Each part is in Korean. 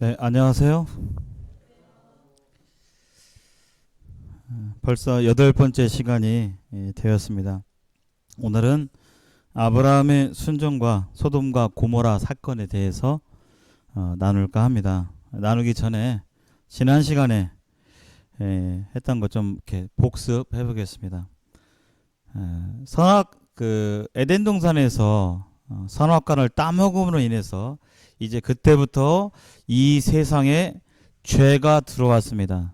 네, 안녕하세요. 벌써 8번째 시간이 되었습니다. 오늘은 아브라함의 순종과 소돔과 고모라 사건에 대해서 나눌까 합니다. 나누기 전에 지난 시간에 했던 것 좀 이렇게 복습해 보겠습니다. 에덴 동산에서 선악과를 따먹음으로 인해서 이제 그때부터 이 세상에 죄가 들어왔습니다.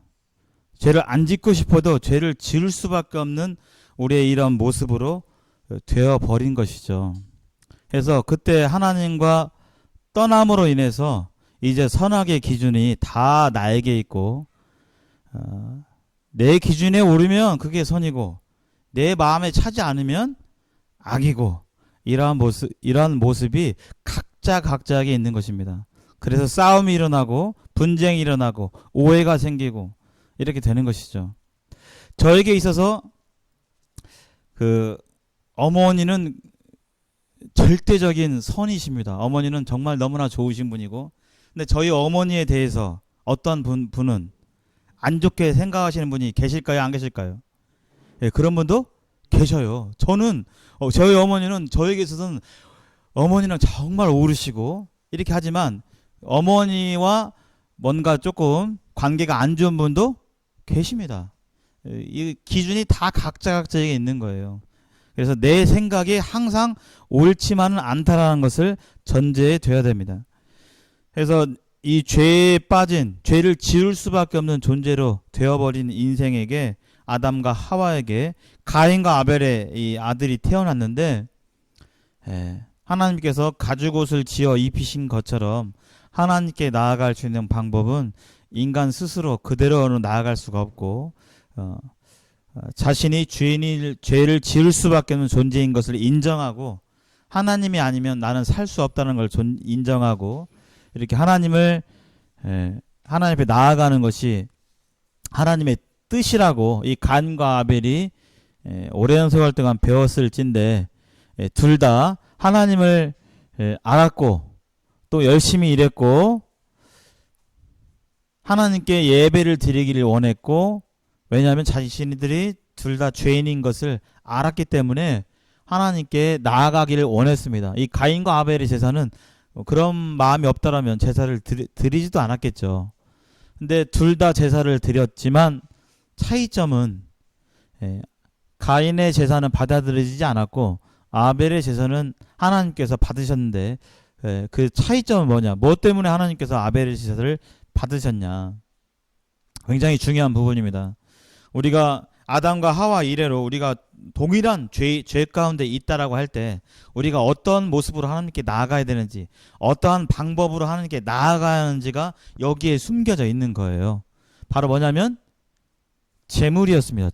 죄를 안 짓고 싶어도 죄를 지을 수밖에 없는 우리의 이런 모습으로 되어버린 것이죠. 그래서 그때 하나님과 떠남으로 인해서 이제 선악의 기준이 다 나에게 있고, 내 기준에 오르면 그게 선이고 내 마음에 차지 않으면 악이고, 이러한 모습이 각자에게 있는 것입니다. 그래서 싸움이 일어나고 분쟁이 일어나고 오해가 생기고 이렇게 되는 것이죠. 저에게 있어서 어머니는 절대적인 선이십니다. 어머니는 정말 너무나 좋으신 분이고, 근데 저희 어머니에 대해서 어떤 분은 안 좋게 생각하시는 분이 계실까요? 안 계실까요? 예, 그런 분도 계셔요. 저희 어머니는 저에게 있어서는 어머니는 정말 오르시고 이렇게 하지만 어머니와 뭔가 조금 관계가 안 좋은 분도 계십니다. 이 기준이 다 각자에게 있는 거예요. 그래서 내 생각이 항상 옳지만은 않다라는 것을 전제해 둬야 됩니다. 그래서 이 죄에 빠진, 죄를 지을 수밖에 없는 존재로 되어버린 인생에게, 아담과 하와에게 가인과 아벨의 이 아들이 태어났는데, 하나님께서 가죽옷을 지어 입히신 것처럼 하나님께 나아갈 수 있는 방법은 인간 스스로 그대로는 나아갈 수가 없고, 자신이 죄를 지을 수밖에 없는 존재인 것을 인정하고, 하나님이 아니면 나는 살 수 없다는 걸 인정하고, 이렇게 하나님 앞에 나아가는 것이 하나님의 뜻이라고 이 가인과 아벨이 오랜 세월 동안 배웠을진데, 둘 다 하나님을 알았고 또 열심히 일했고 하나님께 예배를 드리기를 원했고, 왜냐하면 자신들이 둘 다 죄인인 것을 알았기 때문에 하나님께 나아가기를 원했습니다. 이 가인과 아벨의 제사는 그런 마음이 없다라면 제사를 드리지도 않았겠죠. 근데 둘 다 제사를 드렸지만 차이점은, 가인의 제사는 받아들여지지 않았고 아벨의 제사는 하나님께서 받으셨는데, 그 차이점은 뭐냐? 무엇 때문에 하나님께서 아벨의 제사를 받으셨냐? 굉장히 중요한 부분입니다. 우리가 아담과 하와 이래로 우리가 동일한 죄 가운데 있다라고 할 때 우리가 어떤 모습으로 하나님께 나아가야 되는지, 어떠한 방법으로 하나님께 나아가야 하는지가 여기에 숨겨져 있는 거예요. 바로 뭐냐면 재물이었습니다.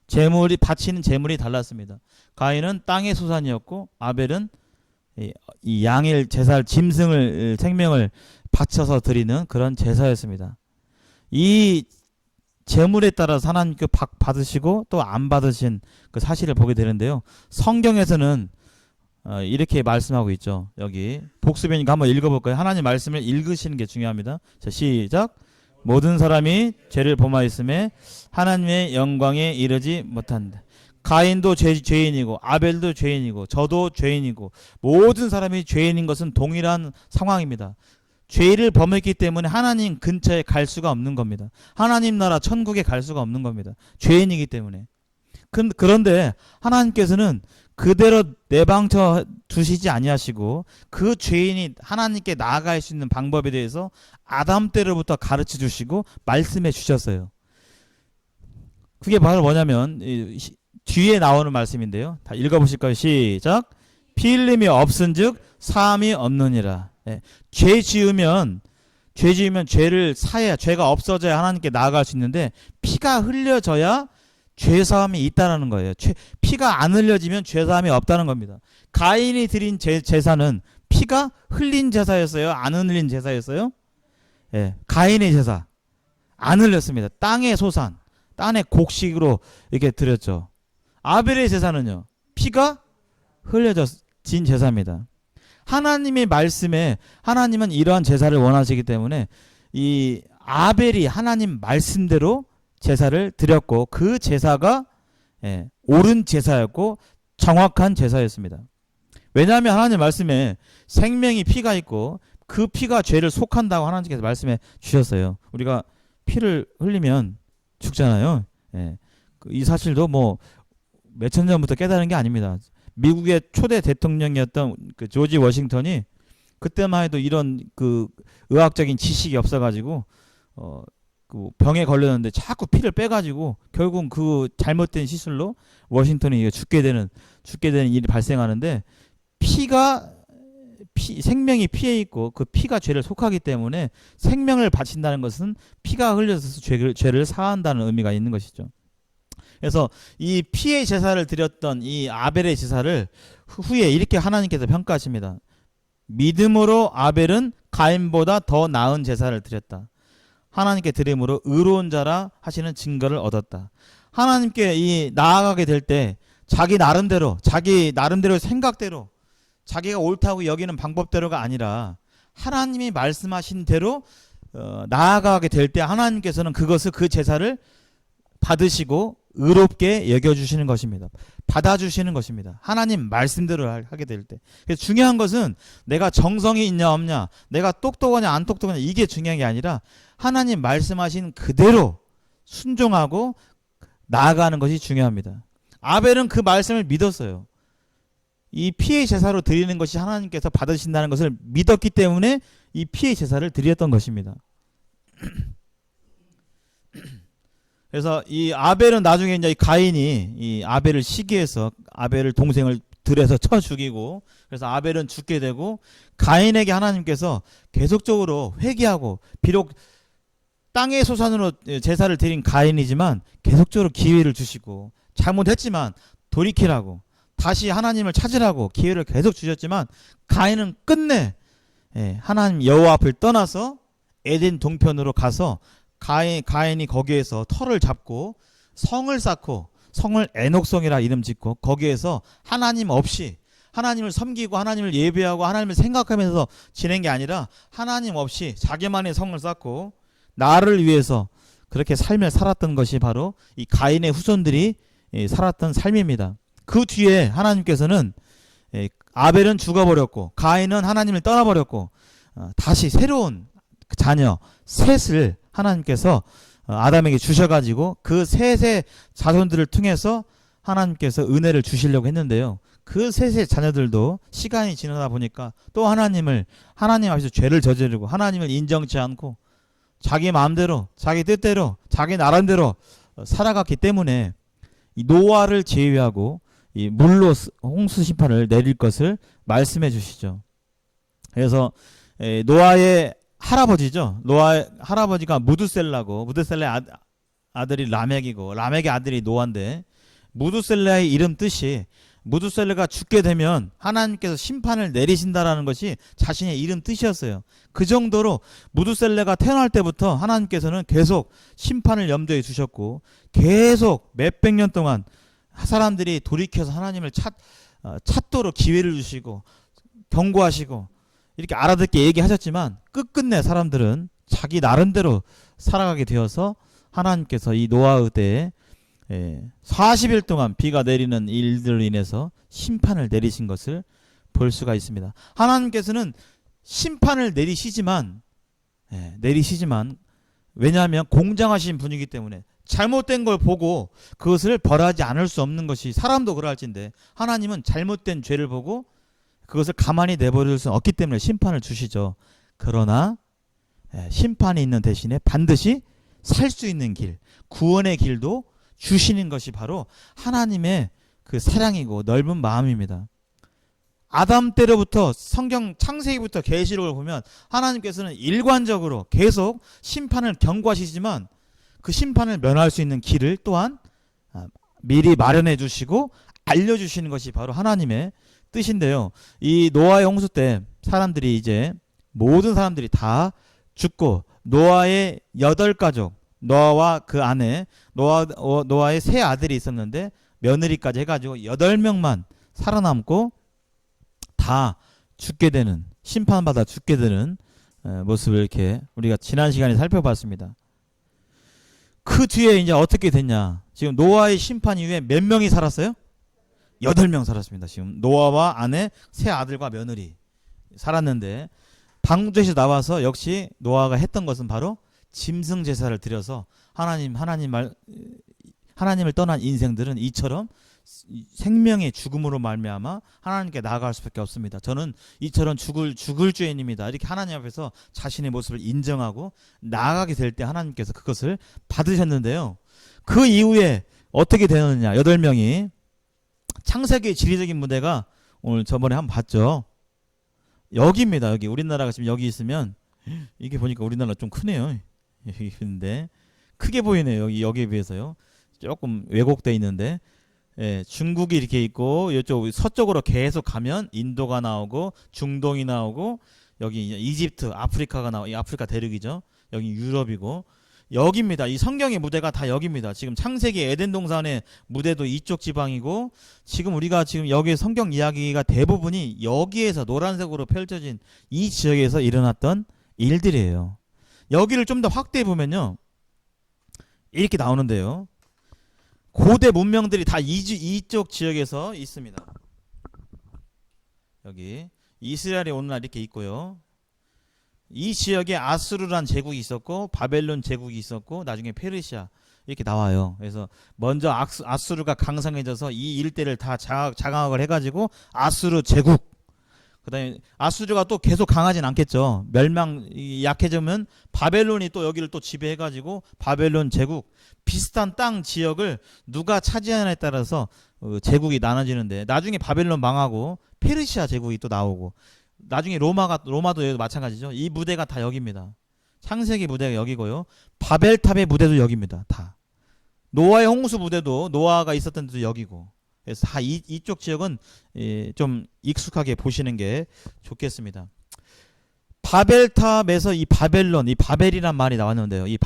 재물이 바치는 재물이 달랐습니다. 가인은 땅의 소산이었고 아벨은 이 양의 제사를, 짐승을, 생명을 바쳐서 드리는 그런 제사였습니다. 이 재물에 따라서 하나님께 받으시고 또 안 받으신 그 사실을 보게 되는데요. 성경에서는 이렇게 말씀하고 있죠. 여기 복습이니까 한번 읽어볼까요? 하나님 말씀을 읽으시는 게 중요합니다. 자, 시작. 모든 사람이 죄를 범하였음에 하나님의 영광에 이르지 못한다. 가인도 죄인이고 아벨도 죄인이고 저도 죄인이고 모든 사람이 죄인인 것은 동일한 상황입니다. 죄를 범했기 때문에 하나님 근처에 갈 수가 없는 겁니다. 하나님 나라 천국에 갈 수가 없는 겁니다. 죄인이기 때문에. 그런데 하나님께서는 그대로 내방쳐 두시지 아니하시고 그 죄인이 하나님께 나아갈 수 있는 방법에 대해서 아담 때로부터 가르쳐 주시고 말씀해 주셨어요. 그게 바로 뭐냐면 뒤에 나오는 말씀인데요. 다 읽어보실까요? 시작. 피 흘림이 없은즉 사함이 없느니라. 죄 지으면 죄를 사야, 죄가 없어져야 하나님께 나아갈 수 있는데 피가 흘려져야 죄사함이 있다는 거예요. 피가 안 흘려지면 죄사함이 없다는 겁니다. 가인이 드린 제사는 피가 흘린 제사였어요? 안 흘린 제사였어요? 가인의 제사 안 흘렸습니다. 땅의 소산, 땅의 곡식으로 이렇게 드렸죠. 아벨의 제사는요, 피가 흘려진 제사입니다. 하나님의 말씀에 하나님은 이러한 제사를 원하시기 때문에 이 아벨이 하나님 말씀대로 제사를 드렸고 그 제사가 옳은 제사였고 정확한 제사였습니다. 왜냐하면 하나님 말씀에 생명이 피가 있고 그 피가 죄를 속한다고 하나님께서 말씀해 주셨어요. 우리가 피를 흘리면 죽잖아요. 이 사실도 뭐 몇천 년부터 깨달은 게 아닙니다. 미국의 초대 대통령이었던 그 조지 워싱턴이 그때만 해도 이런 그 의학적인 지식이 없어가지고 그 병에 걸렸는데 자꾸 피를 빼가지고 결국 그 잘못된 시술로 워싱턴이 죽게 되는 일이 발생하는데 생명이 피에 있고 그 피가 죄를 속하기 때문에 생명을 바친다는 것은 피가 흘려서 죄를 사한다는 의미가 있는 것이죠. 그래서 이 피의 제사를 드렸던 이 아벨의 제사를 후에 이렇게 하나님께서 평가하십니다. 믿음으로 아벨은 가인보다 더 나은 제사를 드렸다. 하나님께 드림으로 의로운 자라 하시는 증거를 얻었다. 하나님께 이 나아가게 될 때 자기 나름대로 생각대로 자기가 옳다고 여기는 방법대로가 아니라 하나님이 말씀하신 대로 나아가게 될 때 하나님께서는 그 제사를 받으시고 의롭게 여겨주시는 것입니다. 받아주시는 것입니다. 하나님 말씀대로 하게 될 때. 그래서 중요한 것은 내가 정성이 있냐 없냐, 내가 똑똑하냐 안 똑똑하냐 이게 중요한 게 아니라 하나님 말씀하신 그대로 순종하고 나아가는 것이 중요합니다. 아벨은 그 말씀을 믿었어요. 이 피의 제사로 드리는 것이 하나님께서 받으신다는 것을 믿었기 때문에 이 피의 제사를 드렸던 것입니다. 그래서 이 아벨은 나중에 이제 가인이 이 아벨을 시기해서 아벨을 동생을 들여서 쳐 죽이고 그래서 아벨은 죽게 되고 가인에게 하나님께서 계속적으로 회개하고 비록 땅의 소산으로 제사를 드린 가인이지만 계속적으로 기회를 주시고 잘못했지만 돌이키라고 다시 하나님을 찾으라고 기회를 계속 주셨지만 가인은 끝내 하나님 여호와 앞을 떠나서 에덴 동편으로 가서 가인이 거기에서 터를 잡고 성을 쌓고 성을 에녹성이라 이름 짓고 거기에서 하나님 없이 하나님을 섬기고 하나님을 예배하고 하나님을 생각하면서 지낸 게 아니라 하나님 없이 자기만의 성을 쌓고 나를 위해서 그렇게 삶을 살았던 것이 바로 이 가인의 후손들이 살았던 삶입니다. 그 뒤에 하나님께서는 아벨은 죽어버렸고 가인은 하나님을 떠나버렸고 다시 새로운 자녀 셋을 하나님께서 아담에게 주셔가지고 그 셋의 자손들을 통해서 하나님께서 은혜를 주시려고 했는데요. 그 셋의 자녀들도 시간이 지나다 보니까 또 하나님 앞에서 죄를 저지르고 하나님을 인정치 않고 자기 마음대로 자기 뜻대로 자기 나름대로 살아갔기 때문에 이 노아를 제외하고 이 물로 홍수 심판을 내릴 것을 말씀해 주시죠. 그래서 노아의 할아버지죠. 노아의 할아버지가 무드셀라고 무드셀라의 아들이 라멕이고 라멕의 아들이 노아인데 무드셀라의 이름 뜻이 무드셀라가 죽게 되면 하나님께서 심판을 내리신다라는 것이 자신의 이름 뜻이었어요. 그 정도로 무드셀라가 태어날 때부터 하나님께서는 계속 심판을 염두에 두셨고 계속 몇백 년 동안 사람들이 돌이켜서 하나님을 찾도록 기회를 주시고 경고하시고 이렇게 알아듣게 얘기하셨지만 끝끝내 사람들은 자기 나름대로 살아가게 되어서 하나님께서 이 노아의 때에 40일 동안 비가 내리는 일들로 인해서 심판을 내리신 것을 볼 수가 있습니다. 하나님께서는 심판을 내리시지만 왜냐하면 공정하신 분이기 때문에 잘못된 걸 보고 그것을 벌하지 않을 수 없는 것이 사람도 그럴진데 하나님은 잘못된 죄를 보고 그것을 가만히 내버릴 수 없기 때문에 심판을 주시죠. 그러나 심판이 있는 대신에 반드시 살 수 있는 길, 구원의 길도 주시는 것이 바로 하나님의 그 사랑이고 넓은 마음입니다. 아담 때로부터 성경 창세기부터 계시록을 보면 하나님께서는 일관적으로 계속 심판을 경고하시지만 그 심판을 면할 수 있는 길을 또한 미리 마련해 주시고 알려주시는 것이 바로 하나님의 뜻인데요. 이 노아의 홍수 때 모든 사람들이 다 죽고 노아의 8가족, 노아와 그 아내, 노아의 3아들이 있었는데 며느리까지 해가지고 8명만 살아남고 다 죽게 되는, 심판받아 죽게 되는 모습을 이렇게 우리가 지난 시간에 살펴봤습니다. 그 뒤에 이제 어떻게 됐냐? 지금 노아의 심판 이후에 몇 명이 살았어요? 8명 살았습니다. 지금 노아와 아내, 세 아들과 며느리 살았는데, 방주에서 나와서 역시 노아가 했던 것은 바로 짐승 제사를 드려서 하나님을 떠난 인생들은 이처럼 생명의 죽음으로 말미암아 하나님께 나아갈 수밖에 없습니다. 저는 이처럼 죽을 죄인입니다. 이렇게 하나님 앞에서 자신의 모습을 인정하고 나아가게 될 때 하나님께서 그것을 받으셨는데요. 그 이후에 어떻게 되느냐? 8명이 창세기의 지리적인 무대가 오늘 저번에 한번 봤죠. 여기입니다. 여기 우리나라가 지금 여기 있으면, 이게 보니까 우리나라 좀 크네요. 여기 있는데 크게 보이네요. 여기에 비해서요. 조금 왜곡돼 있는데, 예, 중국이 이렇게 있고 이쪽 서쪽으로 계속 가면 인도가 나오고 중동이 나오고, 여기 이집트, 아프리카가 이 아프리카 대륙이죠. 여기 유럽이고, 여기입니다. 이 성경의 무대가 다 여기입니다. 지금 창세기 에덴 동산의 무대도 이쪽 지방이고, 지금 우리가 지금 여기 성경 이야기가 대부분이 여기에서 노란색으로 펼쳐진 이 지역에서 일어났던 일들이에요. 여기를 좀 더 확대해 보면요, 이렇게 나오는데요. 고대 문명들이 다 이쪽 지역에서 있습니다. 여기 이스라엘이 오늘날 이렇게 있고요. 이 지역에 아수르란 제국이 있었고, 바벨론 제국이 있었고, 나중에 페르시아 이렇게 나와요. 그래서 먼저 아수르가 강성해져서 이 일대를 다 장악을 해가지고 아수르 제국, 그 다음에 아수르가 또 계속 강하진 않겠죠. 약해지면 바벨론이 또 여기를 또 지배해가지고 바벨론 제국, 비슷한 땅 지역을 누가 차지하냐에 따라서 제국이 나눠지는데, 나중에 바벨론 망하고 페르시아 제국이 또 나오고, 나중에 로마도 여기 마찬가지죠. 이 무대가 다 여기입니다. 창세기 무대가 여기고요. 바벨탑의 무대도 여기입니다. 다. 노아의 홍수 무대도 노아가 있었던 데도 여기고. 그래서 다 이쪽 지역은 좀 익숙하게 보시는 게 좋겠습니다. 바벨탑에서 이 바벨론, 이 바벨이란 말이 나왔는데요. 이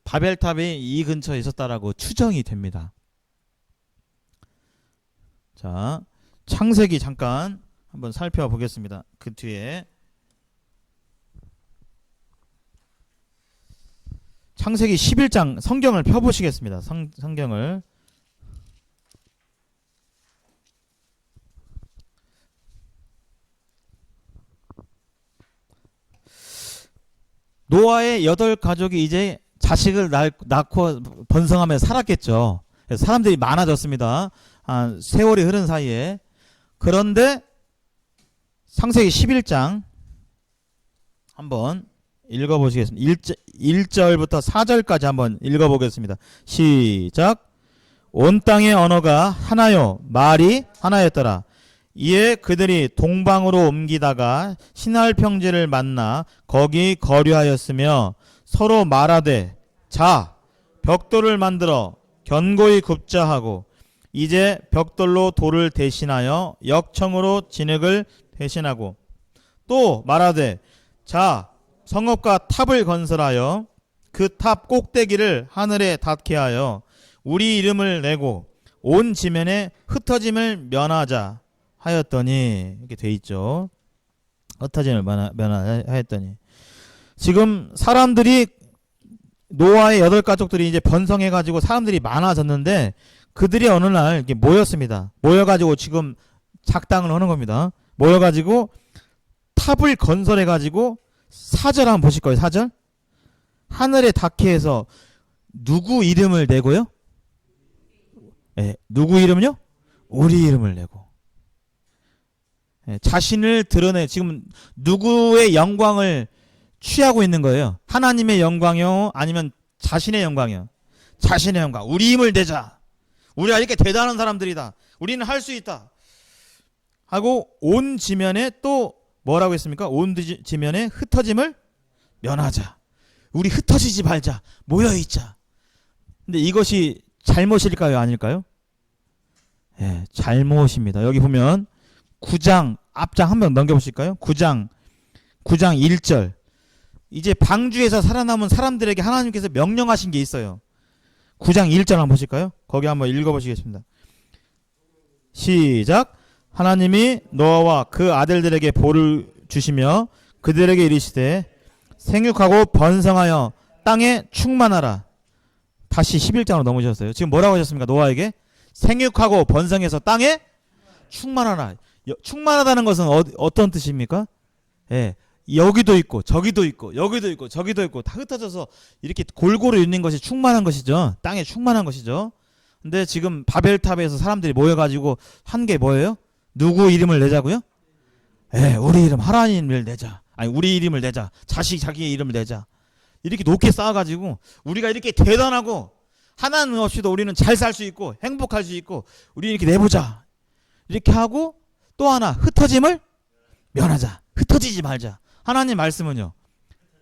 바벨탑이 이 근처에 있었다라고 추정이 됩니다. 자, 창세기 잠깐 한번 살펴보겠습니다. 그 뒤에 창세기 11장 성경을 펴보시겠습니다. 성경을. 노아의 8가족이 이제 자식을 낳고 번성하며 살았겠죠. 그래서 사람들이 많아졌습니다. 한 세월이 흐른 사이에. 그런데 창세기 11장 한번 읽어보시겠습니다. 1절부터 4절까지 한번 읽어보겠습니다. 시작. 온 땅의 언어가 하나요, 말이 하나였더라. 이에 그들이 동방으로 옮기다가 신할 평지를 만나 거기 거류하였으며, 서로 말하되 자, 벽돌을 만들어 견고히 굽자 하고, 이제 벽돌로 돌을 대신하여 역청으로 진흙을 대신하고, 또 말하되 자, 성읍과 탑을 건설하여 그 탑 꼭대기를 하늘에 닿게 하여 우리 이름을 내고 온 지면에 흩어짐을 면하자 하였더니, 이렇게 돼 있죠. 흩어짐을 면하였더니, 지금 사람들이, 노아의 8가족들이 이제 번성해가지고 사람들이 많아졌는데, 그들이 어느 날 이렇게 모였습니다. 모여가지고 지금 작당을 하는 겁니다. 모여가지고 탑을 건설해가지고, 4절 한번 보실 거예요. 4절. 하늘에 닿게 해서 누구 이름을 내고요? 네, 누구 이름요? 우리 이름을 내고. 네, 자신을 드러내, 지금 누구의 영광을 취하고 있는 거예요? 하나님의 영광이요? 아니면 자신의 영광이요? 자신의 영광. 우리 힘을 내자. 우리가 이렇게 대단한 사람들이다. 우리는 할 수 있다. 하고 온 지면에 또 뭐라고 했습니까? 온 지면에 흩어짐을 면하자. 우리 흩어지지 말자. 모여있자. 근데 이것이 잘못일까요? 아닐까요? 예, 잘못입니다. 여기 보면 9장 앞장 한번 넘겨보실까요? 9장 1절. 이제 방주에서 살아남은 사람들에게 하나님께서 명령하신 게 있어요. 9장 1절 한번 보실까요? 거기 한번 읽어보시겠습니다. 시작. 하나님이 노아와 그 아들들에게 복을 주시며 그들에게 이르시되 생육하고 번성하여 땅에 충만하라. 다시 11장으로 넘으셨어요. 지금 뭐라고 하셨습니까? 노아에게 생육하고 번성해서 땅에 충만하라. 충만하다는 것은 어떤 뜻입니까? 예, 여기도 있고 저기도 있고 여기도 있고 저기도 있고 다 흩어져서 이렇게 골고루 있는 것이 충만한 것이죠. 땅에 충만한 것이죠. 근데 지금 바벨탑에서 사람들이 모여가지고 한 게 뭐예요? 누구 이름을 내자고요? 예, 우리 이름 하나님을 내자. 아니 우리 이름을 내자. 자기의 이름을 내자. 이렇게 높게 쌓아가지고 우리가 이렇게 대단하고 하나님 없이도 우리는 잘 살 수 있고 행복할 수 있고 우리 이렇게 내보자. 이렇게 하고 또 하나 흩어짐을 면하자. 흩어지지 말자. 하나님 말씀은요.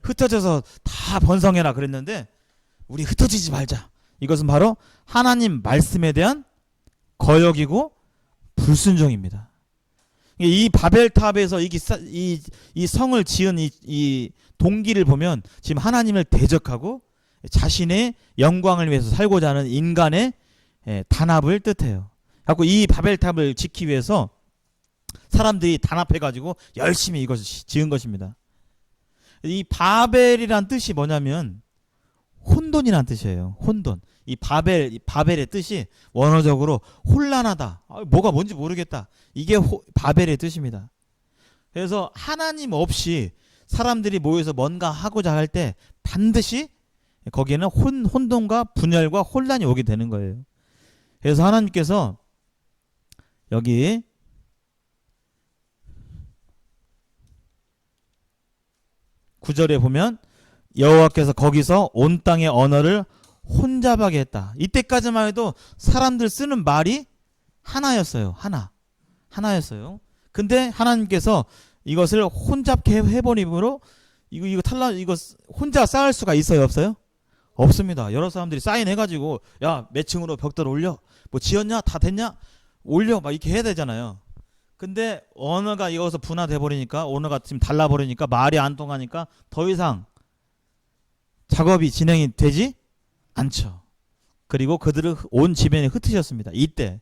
흩어져서 다 번성해라 그랬는데 우리 흩어지지 말자. 이것은 바로 하나님 말씀에 대한 거역이고 불순종입니다. 이 바벨탑에서 이 성을 지은 이 동기를 보면 지금 하나님을 대적하고 자신의 영광을 위해서 살고자 하는 인간의 단합을 뜻해요. 그래서 이 바벨탑을 짓기 위해서 사람들이 단합해가지고 열심히 이것을 지은 것입니다. 이 바벨이란 뜻이 뭐냐면 혼돈이란 뜻이에요. 혼돈. 이 바벨의 뜻이 원어적으로 혼란하다. 뭐가 뭔지 모르겠다. 이게 바벨의 뜻입니다. 그래서 하나님 없이 사람들이 모여서 뭔가 하고자 할 때 반드시 거기에는 혼돈과 분열과 혼란이 오게 되는 거예요. 그래서 하나님께서 여기 9절에 보면 여호와께서 거기서 온 땅의 언어를 혼잡하게 했다. 이때까지만 해도 사람들 쓰는 말이 하나였어요. 하나였어요. 근데 하나님께서 이것을 혼잡게 해버림으로 이거 혼자 쌓을 수가 있어요, 없어요? 없습니다. 여러 사람들이 사인해가지고 야, 몇 층으로 벽돌 올려? 뭐 지었냐? 다 됐냐? 올려? 막 이렇게 해야 되잖아요. 근데 언어가 이어서 분화돼 버리니까 언어가 지금 달라버리니까 말이 안 통하니까 더 이상 작업이 진행이 되지 않죠. 그리고 그들을 온 지면에 흩으셨습니다. 이때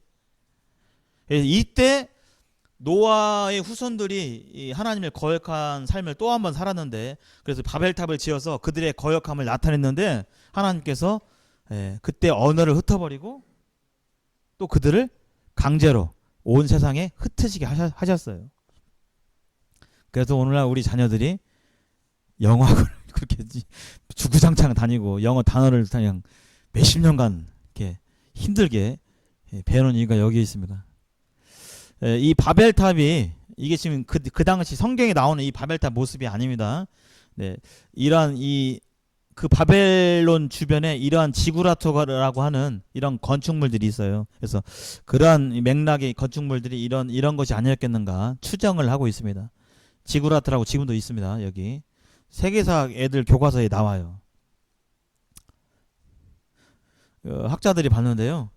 노아의 후손들이 하나님을 거역한 삶을 또 한 번 살았는데 그래서 바벨탑을 지어서 그들의 거역함을 나타냈는데 하나님께서 그때 언어를 흩어버리고 또 그들을 강제로 온 세상에 흩어지게 하셨어요. 그래서 오늘날 우리 자녀들이 영어학을 그렇게 주구장창 다니고 영어 단어를 그냥 몇십 년간 이렇게 힘들게 배우는 이유가 여기에 있습니다. 이 바벨탑이 이게 지금 그 당시 성경에 나오는 이 바벨탑 모습이 아닙니다. 네, 이러한 그 바벨론 주변에 이러한 지구라토라고 하는 이런 건축물들이 있어요. 그래서 그러한 맥락의 건축물들이 이런 것이 아니었겠는가 추정을 하고 있습니다. 지구라토라고 지금도 있습니다. 여기 세계사 애들 교과서에 나와요. 학자들이 봤는데요.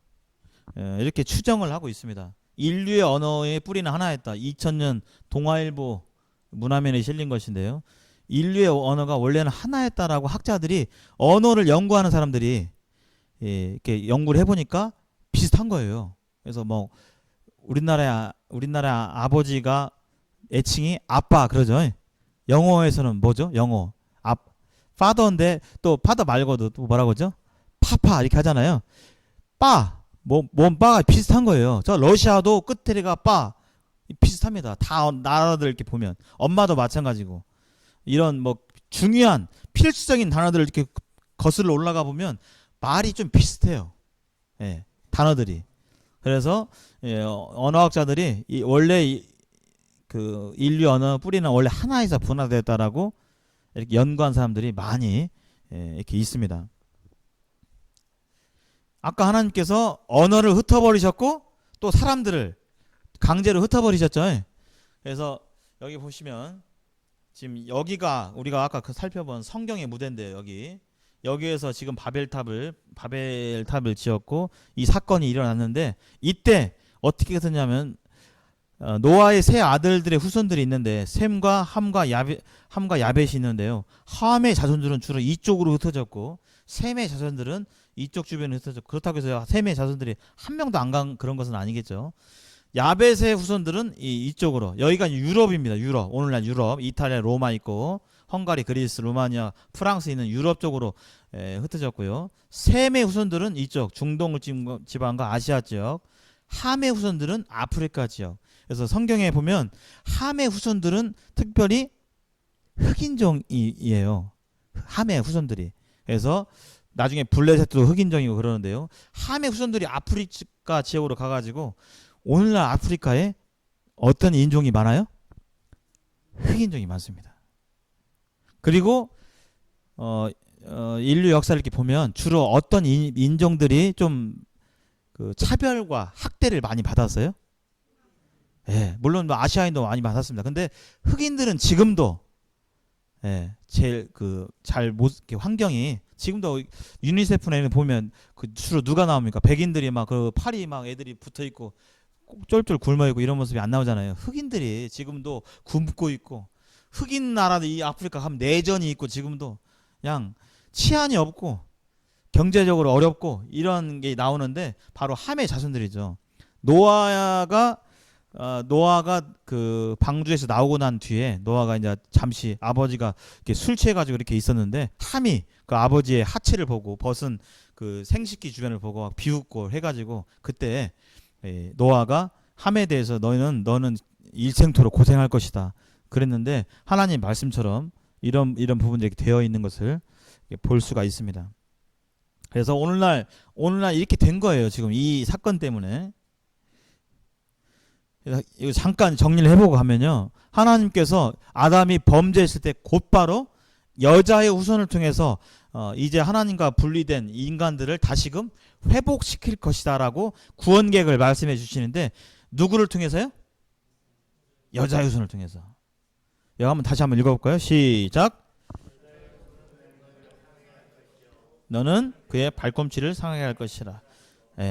이렇게 추정을 하고 있습니다. 인류의 언어의 뿌리는 하나였다. 2000년 동아일보 문화면에 실린 것인데요. 인류의 언어가 원래는 하나였다라고 학자들이 언어를 연구하는 사람들이 이렇게 연구를 해보니까 비슷한 거예요. 그래서 뭐 우리나라 아버지가 애칭이 아빠 그러죠. 영어에서는 뭐죠? 영어 파더인데 또 파더 말고도 또 뭐라고 하죠? 파파 이렇게 하잖아요. 뭔 바가 비슷한 거예요. 저 러시아도 끝에가 바 비슷합니다. 다 나라들 이렇게 보면 엄마도 마찬가지고 이런 뭐 중요한 필수적인 단어들을 이렇게 거슬러 올라가 보면 말이 좀 비슷해요. 단어들이. 그래서 언어학자들이 원래 그 인류 언어 뿌리는 원래 하나에서 분화됐다라고 이렇게 연구한 사람들이 많이 이렇게 있습니다. 아까 하나님께서 언어를 흩어버리셨고 또 사람들을 강제로 ht어버리셨죠. 그래서 여기 보시면 지금 여기가 우리가 아까 살펴본 성경의 무대인데요. 여기에서 지금 바벨탑을 지었고 이 사건이 일어났는데 이때 어떻게 됐냐면 노아의 세 아들들의 후손들이 있는데 셈과 함과 야벳이 있는데요. 함의 자손들은 주로 이쪽으로 흩어졌고 셈의 자손들은 이쪽 주변에 흩어졌고 그렇다고 해서 셈의 자손들이 한 명도 안 간 그런 것은 아니겠죠. 야벳의 후손들은 이쪽으로, 여기가 유럽입니다. 유럽, 오늘날 유럽, 이탈리아, 로마 있고 헝가리, 그리스, 루마니아, 프랑스 있는 유럽 쪽으로 흩어졌고요. 셈의 후손들은 이쪽 중동 지방과 아시아 지역, 함의 후손들은 아프리카 지역. 그래서 성경에 보면 함의 후손들은 특별히 흑인종이에요. 함의 후손들이. 그래서 나중에 블레셋도 흑인종이고 그러는데요. 함의 후손들이 아프리카 지역으로 가가지고 오늘날 아프리카에 어떤 인종이 많아요? 흑인종이 많습니다. 그리고 인류 역사를 이렇게 보면 주로 어떤 인종들이 좀 그 차별과 학대를 많이 받았어요? 예, 물론 뭐 아시아인도 많이 받았습니다. 근데 흑인들은 지금도 제일 잘 환경이 지금도 유니세프에 보면 주로 누가 나옵니까? 백인들이 막 팔이 막 애들이 붙어 있고 쫄쫄 굶어 있고 이런 모습이 안 나오잖아요. 흑인들이 지금도 굶고 있고, 흑인 나라도 이 아프리카 가면 내전이 있고 지금도 그냥 치안이 없고 경제적으로 어렵고 이런 게 나오는데 바로 함의 자손들이죠. 노아가 그 방주에서 나오고 난 뒤에 노아가 이제 잠시 아버지가 이렇게 술 취해가지고 이렇게 있었는데 함이 그 아버지의 하체를 보고 벗은 그 생식기 주변을 보고 비웃고 해가지고 그때 노아가 함에 대해서 너는 일생토록 고생할 것이다 그랬는데 하나님 말씀처럼 이런 부분들이 되어 있는 것을 볼 수가 있습니다. 그래서 오늘날 이렇게 된 거예요. 지금 이 사건 때문에. 이거 잠깐 정리를 해보고 가면요. 하나님께서 아담이 범죄했을 때 곧바로 여자의 후손을 통해서 이제 하나님과 분리된 인간들을 다시금 회복시킬 것이다라고 구원 계획을 말씀해 주시는데 누구를 통해서요? 여자의 후손을 통해서. 여기 다시 한번 읽어볼까요? 시작. 너는 그의 발꿈치를 상하게 할 것이라.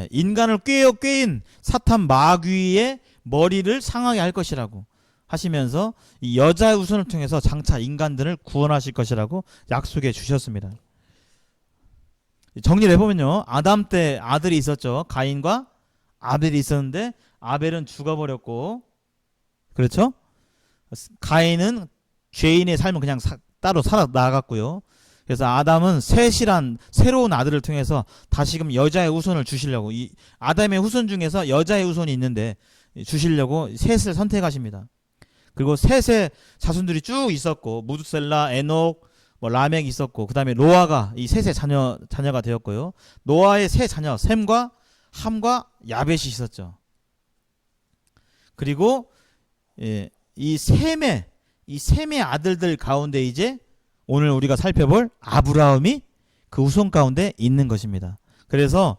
인간을 꾀인 사탄 마귀의 머리를 상하게 할 것이라고 하시면서 이 여자의 후손을 통해서 장차 인간들을 구원하실 것이라고 약속해 주셨습니다. 정리를 해보면요. 아담 때 아들이 있었죠. 가인과 아벨이 있었는데 아벨은 죽어버렸고, 그렇죠? 가인은 죄인의 삶을 그냥 따로 살아나갔고요. 그래서 아담은 셋이란 새로운 아들을 통해서 다시금 여자의 후손을 주시려고, 이 아담의 후손 중에서 여자의 후손이 있는데 주시려고 셋을 선택하십니다. 그리고 셋의 자손들이 쭉 있었고 무두셀라, 에녹, 라멕이 있었고 그 다음에 노아가 이 셋의 자녀가 되었고요. 노아의 세 자녀 셈과 함과 야벳이 있었죠. 그리고 이 셈의 아들들 가운데 이제 오늘 우리가 살펴볼 아브라함이 그 후손 가운데 있는 것입니다. 그래서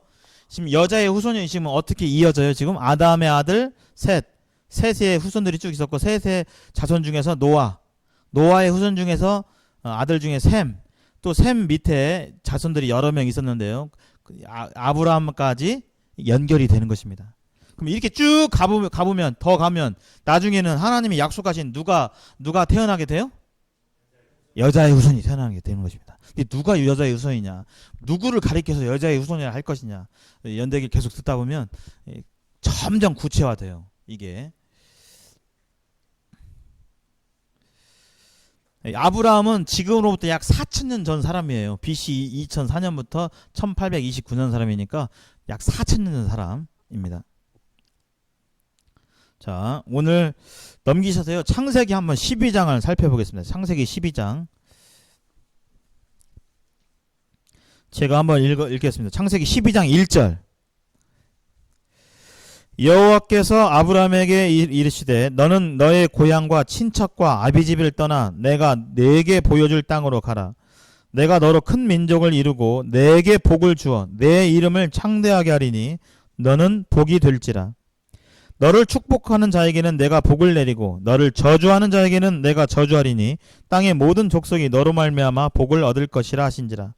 지금 여자의 후손이 지금 어떻게 이어져요? 지금 아담의 아들 셋의 후손들이 쭉 있었고 셋의 자손 중에서 노아의 후손 중에서 아들 중에 또 셈 밑에 자손들이 여러 명 있었는데요. 아브라함까지 연결이 되는 것입니다. 그럼 이렇게 쭉 가보면 더 가면 나중에는 하나님이 약속하신 누가 태어나게 돼요? 여자의 후손이 태어나게 되는 것입니다. 근데 누가 여자의 후손이냐, 누구를 가리켜서 여자의 후손이라 할 것이냐, 연대기를 계속 듣다 보면 점점 구체화돼요. 이게 아브라함은 지금으로부터 약 4,000년 전 사람이에요. BC 2004년부터 1829년 사람이니까 약 4,000년 전 사람입니다. 자, 오늘 넘기셔서요. 창세기 한번 12장을 살펴보겠습니다. 창세기 12장. 제가 한번 읽겠습니다. 창세기 12장 1절. 여호와께서 아브라함에게 이르시되 너는 너의 고향과 친척과 아비집을 떠나 내가 네게 보여줄 땅으로 가라. 내가 너로 큰 민족을 이루고 네게 복을 주어 내 이름을 창대하게 하리니 너는 복이 될지라. 너를 축복하는 자에게는 내가 복을 내리고 너를 저주하는 자에게는 내가 저주하리니 땅의 모든 족속이 너로 말미암아 복을 얻을 것이라 하신지라.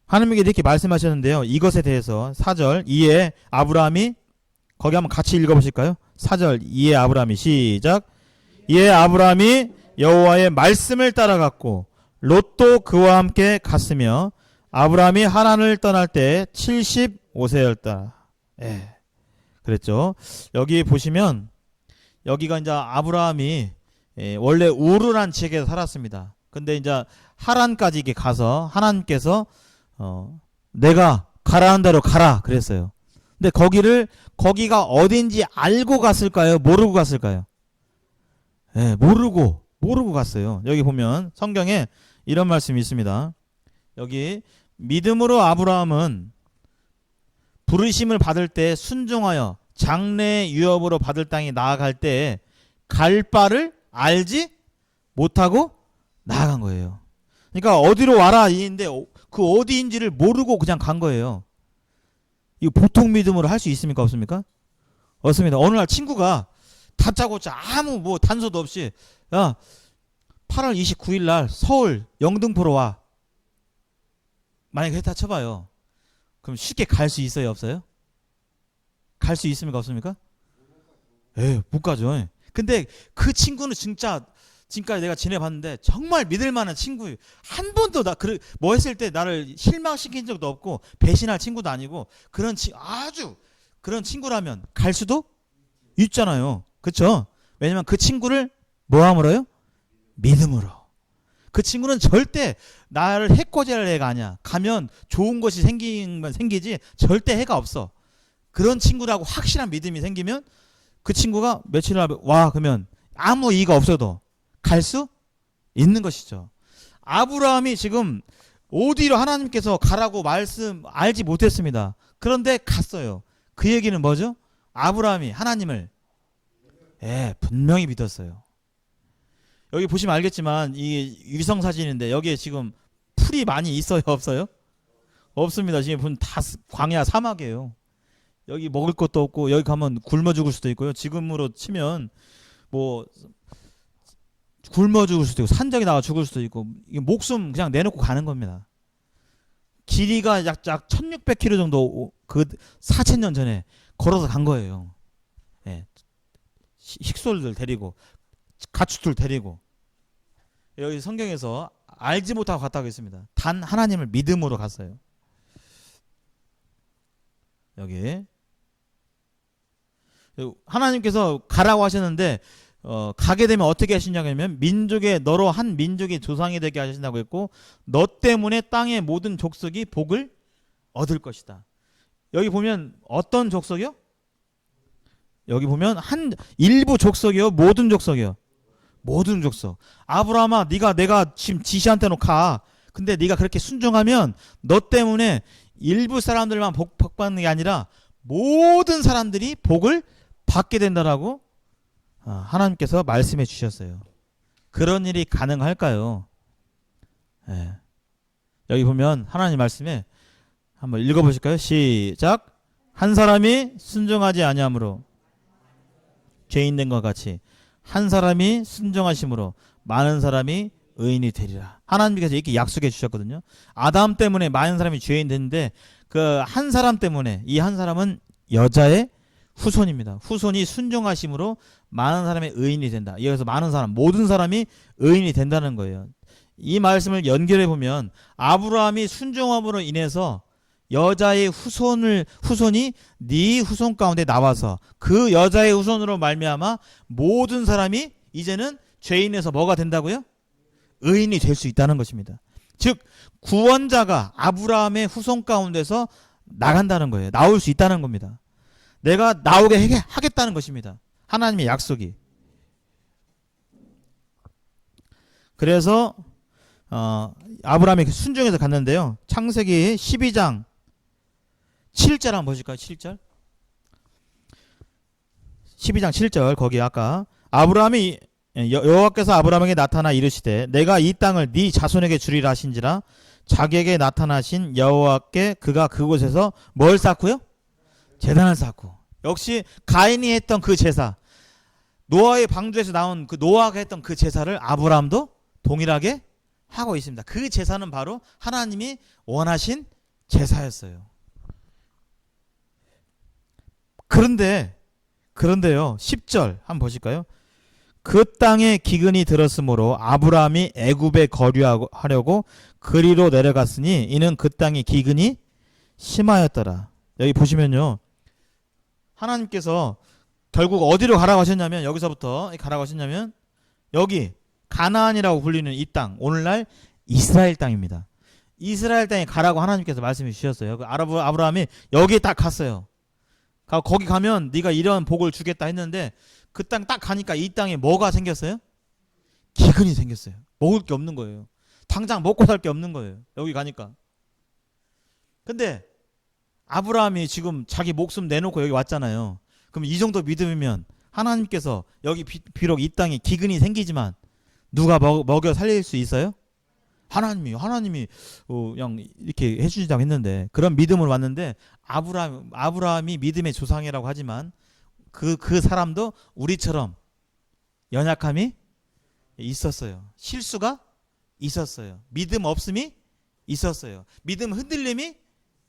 하나님께 이렇게 말씀하셨는데요. 이것에 대해서 4절 이에 아브라함이, 거기 한번 같이 읽어보실까요? 4절 이에 아브라함이, 시작. 이에 아브라함이 여호와의 말씀을 따라갔고 롯도 그와 함께 갔으며 아브라함이 하란을 떠날 때 75세였다. 그랬죠. 여기 보시면 여기가 이제 아브라함이 원래 우르란 지역에서 살았습니다. 근데 이제 하란까지 이게 가서 하나님께서 내가 가라한 대로 가라 그랬어요. 근데 거기가 어딘지 알고 갔을까요? 모르고 갔을까요? 모르고 갔어요. 여기 보면 성경에 이런 말씀이 있습니다. 여기 믿음으로 아브라함은 부르심을 받을 때 순종하여 장래 유업으로 받을 땅에 나아갈 때 갈 바를 알지 못하고 나아간 거예요. 그러니까 어디로 와라 이인데 그 어디인지를 모르고 그냥 간 거예요. 이거 보통 믿음으로 할 수 있습니까? 없습니까? 없습니다. 어느 날 친구가 다짜고짜 아무 뭐 단서도 없이 야 8월 29일 날 서울 영등포로 와. 만약에 그랬다 쳐봐요. 그럼 쉽게 갈 수 있어요? 없어요? 갈 수 있습니까? 없습니까? 못 가죠. 근데 그 친구는 진짜 지금까지 내가 지내봤는데 정말 믿을 만한 친구예요. 한 번도 뭐 했을 때 나를 실망시킨 적도 없고 배신할 친구도 아니고 아주 그런 친구라면 갈 수도 있잖아요. 그렇죠? 왜냐면 그 친구를 뭐 함으로요? 믿음으로. 그 친구는 절대 나를 해코지할 애가 아니야. 가면 좋은 것이 생기지 절대 해가 없어. 그런 친구라고 확실한 믿음이 생기면 그 친구가 며칠 와 그러면 아무 이의가 없어도 갈 수 있는 것이죠. 아브라함이 지금 어디로 하나님께서 가라고 말씀 알지 못했습니다. 그런데 갔어요. 그 얘기는 뭐죠? 아브라함이 하나님을 분명히 믿었어요. 여기 보시면 알겠지만 이 위성 사진인데 여기에 지금 풀이 많이 있어요? 없어요? 없습니다. 지금 다 광야 사막이에요. 여기 먹을 것도 없고 여기 가면 굶어 죽을 수도 있고요. 지금으로 치면 뭐 굶어 죽을 수도 있고 산적이 나와 죽을 수도 있고 목숨 그냥 내놓고 가는 겁니다. 길이가 약 1600km 정도 그 4000년 전에 걸어서 간 거예요. 식솔들 데리고 가축들 데리고 여기 성경에서 알지 못하고 갔다고 했습니다. 단 하나님을 믿음으로 갔어요. 여기 하나님께서 가라고 하셨는데 가게 되면 어떻게 하시냐면 너로 한 민족의 조상이 되게 하신다고 했고 너 때문에 땅의 모든 족속이 복을 얻을 것이다. 여기 보면 어떤 족속이요? 여기 보면 일부 족속이요? 모든 족속이요? 모든 족속. 아브라함아 내가 지금 지시한테 가. 근데 네가 그렇게 순종하면 너 때문에 일부 사람들만 복 받는 게 아니라 모든 사람들이 복을 받게 된다라고 하나님께서 말씀해 주셨어요. 그런 일이 가능할까요? 여기 보면 하나님 말씀에 한번 읽어보실까요? 시작. 한 사람이 순종하지 아니함으로 죄인 된 것 같이 한 사람이 순종하심으로 많은 사람이 의인이 되리라. 하나님께서 이렇게 약속해 주셨거든요. 아담 때문에 많은 사람이 죄인 됐는데 그 한 사람 때문에 이 한 사람은 여자의 후손입니다. 후손이 순종하심으로 많은 사람의 의인이 된다. 여기서 많은 사람, 모든 사람이 의인이 된다는 거예요. 이 말씀을 연결해 보면 아브라함이 순종함으로 인해서 여자의 후손이 네 후손 가운데 나와서 그 여자의 후손으로 말미암아 모든 사람이 이제는 죄인에서 뭐가 된다고요? 의인이 될 수 있다는 것입니다. 즉 구원자가 아브라함의 후손 가운데서 나간다는 거예요. 나올 수 있다는 겁니다. 내가 나오게 하겠다는 것입니다. 하나님의 약속이. 그래서 아브라함이 순종해서 갔는데요. 창세기 12장 7절 한번 보실까요? 7절. 12장 7절 거기 아까 아브라함이 여호와께서 아브라함에게 나타나 이르시되 내가 이 땅을 네 자손에게 주리라 하신지라 자기에게 나타나신 여호와께 그가 그곳에서 뭘 쌓고요? 제단을 쌓고. 역시 가인이 했던 그 제사, 노아의 방주에서 나온 그 노아가 했던 그 제사를 아브라함도 동일하게 하고 있습니다. 그 제사는 바로 하나님이 원하신 제사였어요. 그런데요 10절 한번 보실까요? 그 땅에 기근이 들었으므로 아브라함이 애굽에 거류하려고 그리로 내려갔으니 이는 그 땅에 기근이 심하였더라. 여기 보시면요 하나님께서 결국 어디로 가라고 하셨냐면, 여기서부터 가라고 하셨냐면 여기 가나안이라고 불리는 이 땅, 오늘날 이스라엘 땅입니다. 이스라엘 땅에 가라고 하나님께서 말씀해 주셨어요. 아브라함이 여기에 딱 갔어요. 거기 가면 네가 이런 복을 주겠다 했는데, 그 땅 딱 가니까 이 땅에 뭐가 생겼어요? 기근이 생겼어요. 먹을 게 없는 거예요. 당장 먹고 살 게 없는 거예요. 여기 가니까. 근데 아브라함이 지금 자기 목숨 내놓고 여기 왔잖아요. 그럼 이 정도 믿음이면 하나님께서 여기 비록 이 땅에 기근이 생기지만 누가 먹여 살릴 수 있어요? 하나님이 그냥 이렇게 해주시자고 했는데, 그런 믿음으로 왔는데, 아브라함이 믿음의 조상이라고 하지만 그 사람도 우리처럼 연약함이 있었어요. 실수가 있었어요. 믿음 없음이 있었어요. 믿음 흔들림이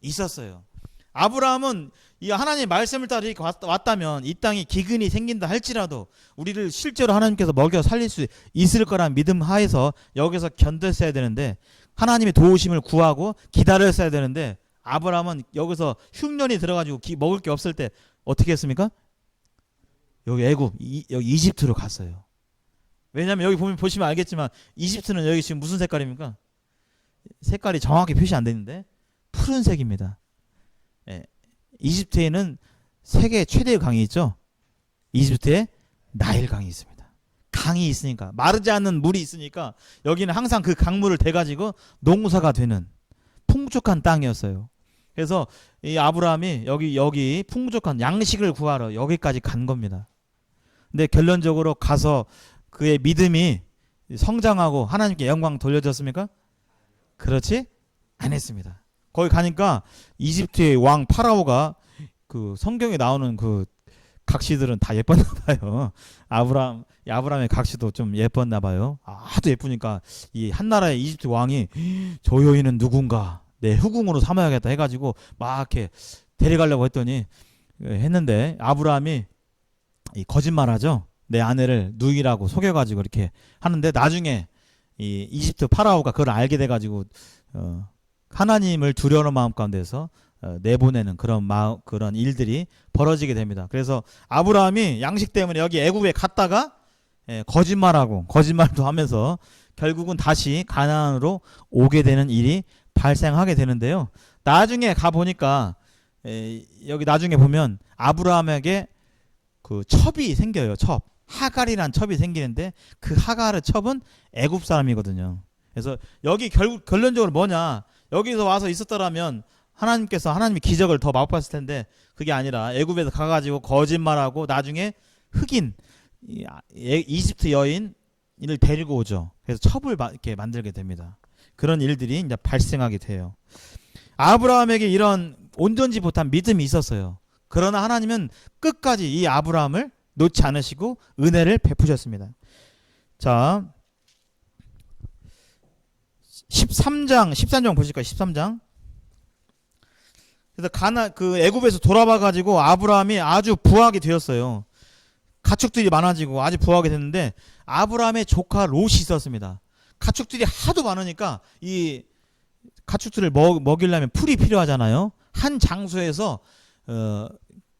있었어요. 아브라함은 이 하나님의 말씀을 따라 이렇게 왔다면 이 땅에 기근이 생긴다 할지라도 우리를 실제로 하나님께서 먹여 살릴 수 있을 거란 믿음 하에서 여기서 견뎠어야 되는데, 하나님의 도우심을 구하고 기다렸어야 되는데, 아브라함은 여기서 흉년이 들어가지고 먹을 게 없을 때 어떻게 했습니까? 여기 애굽, 여기 이집트로 갔어요. 왜냐하면 여기 보시면 알겠지만 이집트는 여기 지금 무슨 색깔입니까? 색깔이 정확히 표시 안 되는데 푸른색입니다. 예. 이집트에는 세계 최대의 강이 있죠. 이집트에 나일 강이 있습니다. 강이 있으니까, 마르지 않는 물이 있으니까 여기는 항상 그 강물을 대가지고 농사가 되는 풍족한 땅이었어요. 그래서 이 아브라함이 여기 풍족한 양식을 구하러 여기까지 간 겁니다. 근데 결론적으로 가서 그의 믿음이 성장하고 하나님께 영광 돌려졌습니까? 그렇지 않았습니다. 거기 가니까 이집트의 왕 파라오가, 그 성경에 나오는 그 각시들은 다 예뻤나 봐요. 아브라함의 각시도 좀 예뻤나 봐요. 아주 예쁘니까 이 한나라의 이집트 왕이 저 여인은 누군가 내 후궁으로 삼아야겠다 해가지고 막 이렇게 데려가려고 했는데 아브라함이 거짓말하죠. 내 아내를 누이라고 속여가지고 이렇게 하는데, 나중에 이 이집트 파라오가 그걸 알게 돼가지고 하나님을 두려워하는 마음 가운데서 내보내는 그런 일들이 벌어지게 됩니다. 그래서 아브라함이 양식 때문에 여기 애굽에 갔다가 거짓말도 하면서 결국은 다시 가나안으로 오게 되는 일이 발생하게 되는데요. 나중에 가 보니까 여기 나중에 보면 아브라함에게 그 첩이 생겨요. 하갈이란 첩이 생기는데, 그 하갈의 첩은 애굽 사람이거든요. 그래서 여기 결론적으로 뭐냐, 여기서 와서 있었더라면 하나님이 기적을 더 맛봤을 텐데, 그게 아니라 애굽에서 가가지고 거짓말하고 나중에 흑인 이집트 여인을 데리고 오죠. 그래서 첩을 이렇게 만들게 됩니다. 그런 일들이 이제 발생하게 돼요. 아브라함에게 이런 온전지 못한 믿음이 있었어요. 그러나 하나님은 끝까지 이 아브라함을 놓지 않으시고 은혜를 베푸셨습니다. 자, 13장 보실까요? 13장. 그래서 그 애굽에서 돌아와 가지고 아브라함이 아주 부하게 되었어요. 가축들이 많아지고 아주 부하게 됐는데, 아브라함의 조카 롯이 있었습니다. 가축들이 하도 많으니까 이 가축들을 먹이려면 풀이 필요하잖아요. 한 장소에서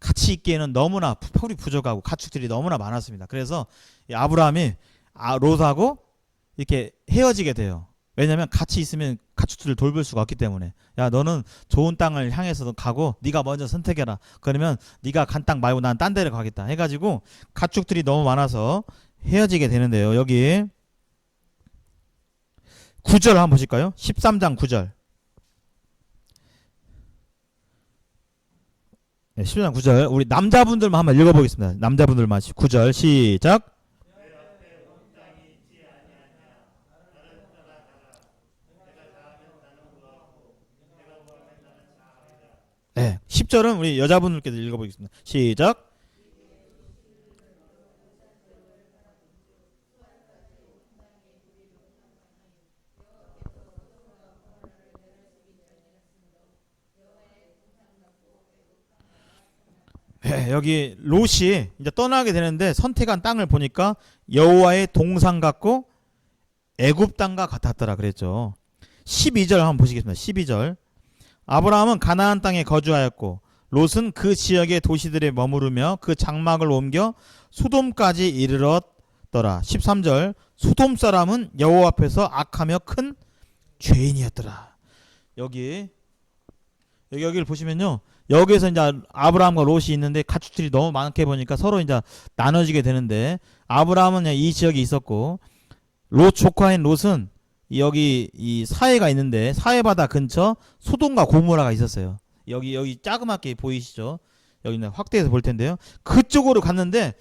같이 있기에는 너무나 풀이 부족하고 가축들이 너무나 많았습니다. 그래서 아브라함이 롯하고 이렇게 헤어지게 돼요. 왜냐하면 같이 있으면 가축들을 돌볼 수가 없기 때문에. 야, 너는 좋은 땅을 향해서 가고 네가 먼저 선택해라. 그러면 네가 간 땅 말고 난 딴 데를 가겠다 해가지고 가축들이 너무 많아서 헤어지게 되는데요. 여기 9절 한번 보실까요? 13장 9절. 10장 9절. 우리 남자분들만 한번 읽어보겠습니다. 남자분들만 9절 시작. 네, 10절은 우리 여자분들께서 읽어보겠습니다. 시작. 네, 여기 롯이 이제 떠나게 되는데 선택한 땅을 보니까 여호와의 동산 같고 애굽 땅과 같았더라 그랬죠. 12절 한번 보시겠습니다. 12절. 아브라함은 가나안 땅에 거주하였고 롯은 그 지역의 도시들에 머무르며 그 장막을 옮겨 소돔까지 이르렀더라. 13절 소돔 사람은 여호와 앞에서 악하며 큰 죄인이었더라. 여기를 보시면요. 여기에서 이제 아브라함과 롯이 있는데 가축들이 너무 많게 보니까 서로 이제 나눠지게 되는데, 아브라함은 이 지역에 있었고 롯 조카인 롯은 여기 이 사해가 있는데 사해 바다 근처 소돔과 고모라가 있었어요. 여기 자그맣게 보이시죠? 여기는 확대해서 볼 텐데요. 그쪽으로 갔는데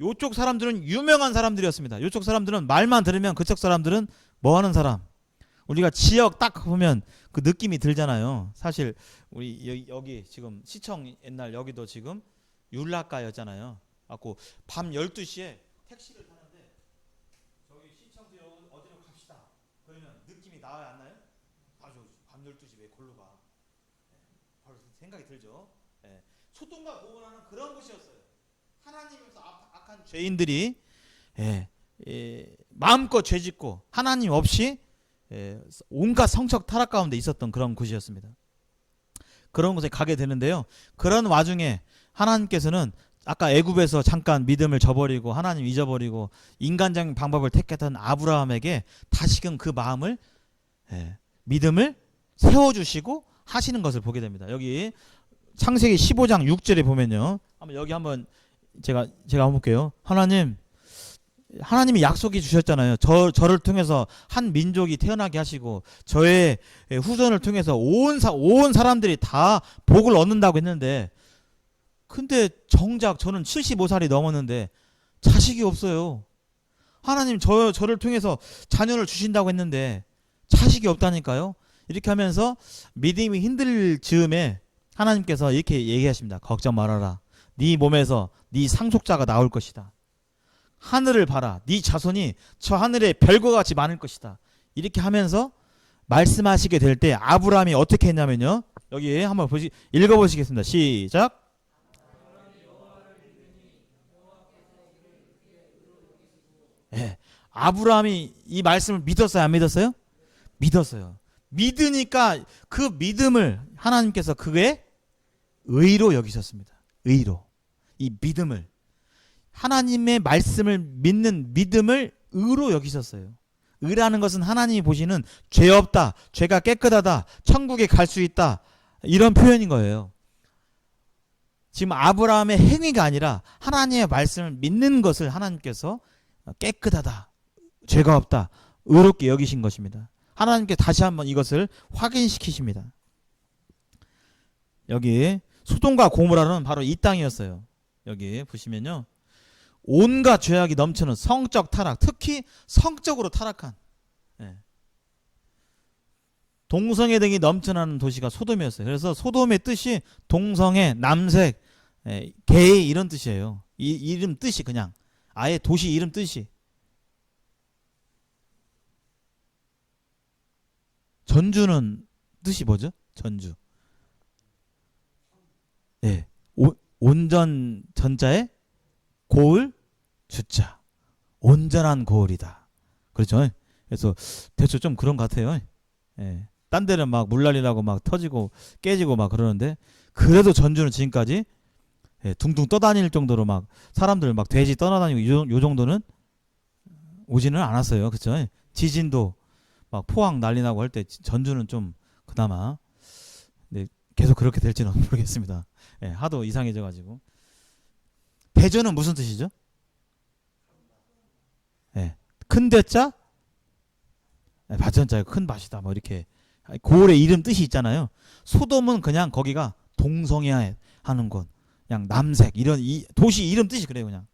요쪽 사람들은 유명한 사람들이었습니다. 요쪽 사람들은 말만 들으면 그쪽 사람들은 뭐 하는 사람? 우리가 지역 딱 보면 그 느낌이 들잖아요. 사실 우리 여기 지금 시청 옛날 여기도 지금 율라가였잖아요. 갖고 밤 12시에 택시를 타는데 저기 시청도 어디로 갑시다. 그러면 느낌이 나와요, 안 나요? 아주 밤 12시 왜 골로 가? 바로 생각이 들죠. 소돔과 고모라는 그런 곳이었어요. 하나님께서 악한 죄인들이 마음껏 죄짓고 하나님 없이 온갖 성적 타락 가운데 있었던 그런 곳이었습니다. 그런 곳에 가게 되는데요. 그런 와중에 하나님께서는 아까 애굽에서 잠깐 믿음을 저버리고 하나님 잊어버리고 인간적인 방법을 택했던 아브라함에게 다시금 그 마음을 믿음을 세워주시고 하시는 것을 보게 됩니다. 여기 창세기 15장 6절에 보면요. 여기 한번 제가 한번 볼게요. 하나님이 약속이 주셨잖아요. 저를 통해서 한 민족이 태어나게 하시고 저의 후손을 통해서 온 사람들이 다 복을 얻는다고 했는데, 근데 정작 저는 75살이 넘었는데 자식이 없어요. 하나님 저를 통해서 자녀를 주신다고 했는데 자식이 없다니까요. 이렇게 하면서 믿음이 힘들 즈음에 하나님께서 이렇게 얘기하십니다. 걱정 말아라. 네 몸에서 네 상속자가 나올 것이다. 하늘을 봐라. 네 자손이 저 하늘의 별과 같이 많을 것이다. 이렇게 하면서 말씀하시게 될 때 아브라함이 어떻게 했냐면요. 여기 한번 읽어보시겠습니다. 시작. 아브라함이 이 말씀을 믿었어요? 안 믿었어요? 믿었어요. 믿으니까 그 믿음을 하나님께서 그의 의로 여기셨습니다. 의로. 이 믿음을, 하나님의 말씀을 믿는 믿음을 의로 여기셨어요. 의라는 것은 하나님이 보시는 죄 없다, 죄가 깨끗하다, 천국에 갈 수 있다, 이런 표현인 거예요. 지금 아브라함의 행위가 아니라 하나님의 말씀을 믿는 것을 하나님께서 깨끗하다, 죄가 없다, 의롭게 여기신 것입니다. 하나님께 다시 한번 이것을 확인시키십니다. 여기 소돔과 고모라는 바로 이 땅이었어요. 여기 보시면요. 온갖 죄악이 넘치는 성적 타락, 특히 성적으로 타락한 동성애 등이 넘쳐나는 도시가 소돔이었어요. 그래서 소돔의 뜻이 동성애, 남색, 게이 이런 뜻이에요. 이 이름 뜻이 그냥 아예 도시 이름 뜻이. 전주는 뜻이 뭐죠? 전주. 온전 전자에 고을 주자. 온전한 고을이다. 그렇죠? 그래서 대충 좀 그런 것 같아요. 딴 데는 막 물난리나고 막 터지고 깨지고 막 그러는데, 그래도 전주는 지금까지 둥둥 떠다닐 정도로 막 사람들 막 돼지 떠나다니고 요 정도는 오지는 않았어요. 그렇죠? 지진도 막 포항 난리나고 할 때 전주는 좀 그나마, 네, 계속 그렇게 될지는 모르겠습니다. 하도 이상해져가지고. 대전은 무슨 뜻이죠? 큰 대자, 밭전자에 큰 밭이다. 뭐 이렇게 고을의 이름 뜻이 있잖아요. 소돔은 그냥 거기가 동성애 하는 곳, 그냥 남색 이런 도시 이름 뜻이 그래요, 그냥.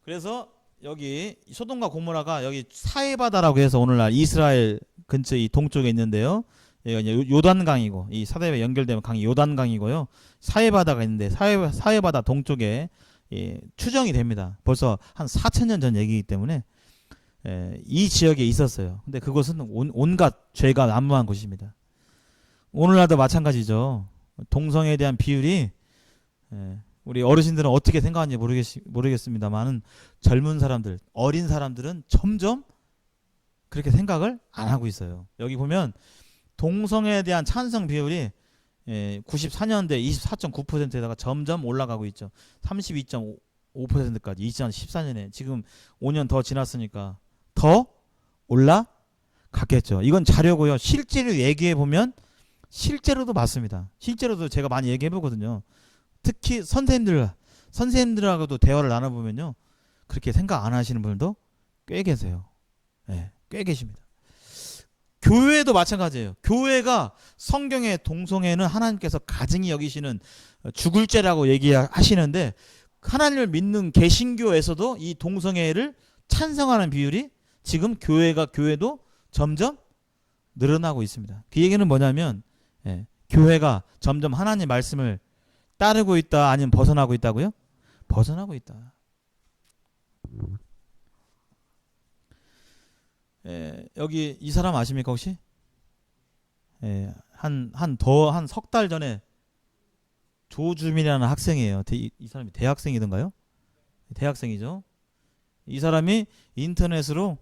그래서 여기 소돔과 고모라가 여기 사해바다라고 해서 오늘날 이스라엘 근처 이 동쪽에 있는데요. 여기가 이제 요단강이고, 이 사대에 연결되는 강이 요단강이고요. 사해바다가 있는데 사해바다 동쪽에 추정이 됩니다. 벌써 한 4,000년 전 얘기이기 때문에 이 지역에 있었어요. 근데 그곳은 온갖 죄가 난무한 곳입니다. 오늘날도 마찬가지죠. 동성애에 대한 비율이, 우리 어르신들은 어떻게 생각하는지 모르겠습니다만은 젊은 사람들, 어린 사람들은 점점 그렇게 생각을 안 하고 있어요. 여기 보면 동성애에 대한 찬성 비율이 94년대 24.9%에다가 점점 올라가고 있죠. 32.5%까지 2014년에 지금 5년 더 지났으니까 더 올라갔겠죠. 이건 자료고요. 실제로 얘기해 보면 실제로도 맞습니다. 실제로도 제가 많이 얘기해 보거든요. 특히 선생님들하고도 대화를 나눠보면요, 그렇게 생각 안 하시는 분들도 꽤 계세요. 네, 꽤 계십니다. 교회도 마찬가지예요. 교회가 성경의 동성애는 하나님께서 가증히 여기시는 죽을 죄라고 얘기하시는데, 하나님을 믿는 개신교에서도 이 동성애를 찬성하는 비율이 지금 교회도 점점 늘어나고 있습니다. 그 얘기는 뭐냐면, 교회가 점점 하나님 말씀을 따르고 있다, 아니면 벗어나고 있다고요? 벗어나고 있다. 여기 이 사람 아십니까 혹시? 한 석 달 전에 조주민이라는 학생이에요. 이 사람이 대학생이던가요? 대학생이죠. 이 사람이 인터넷으로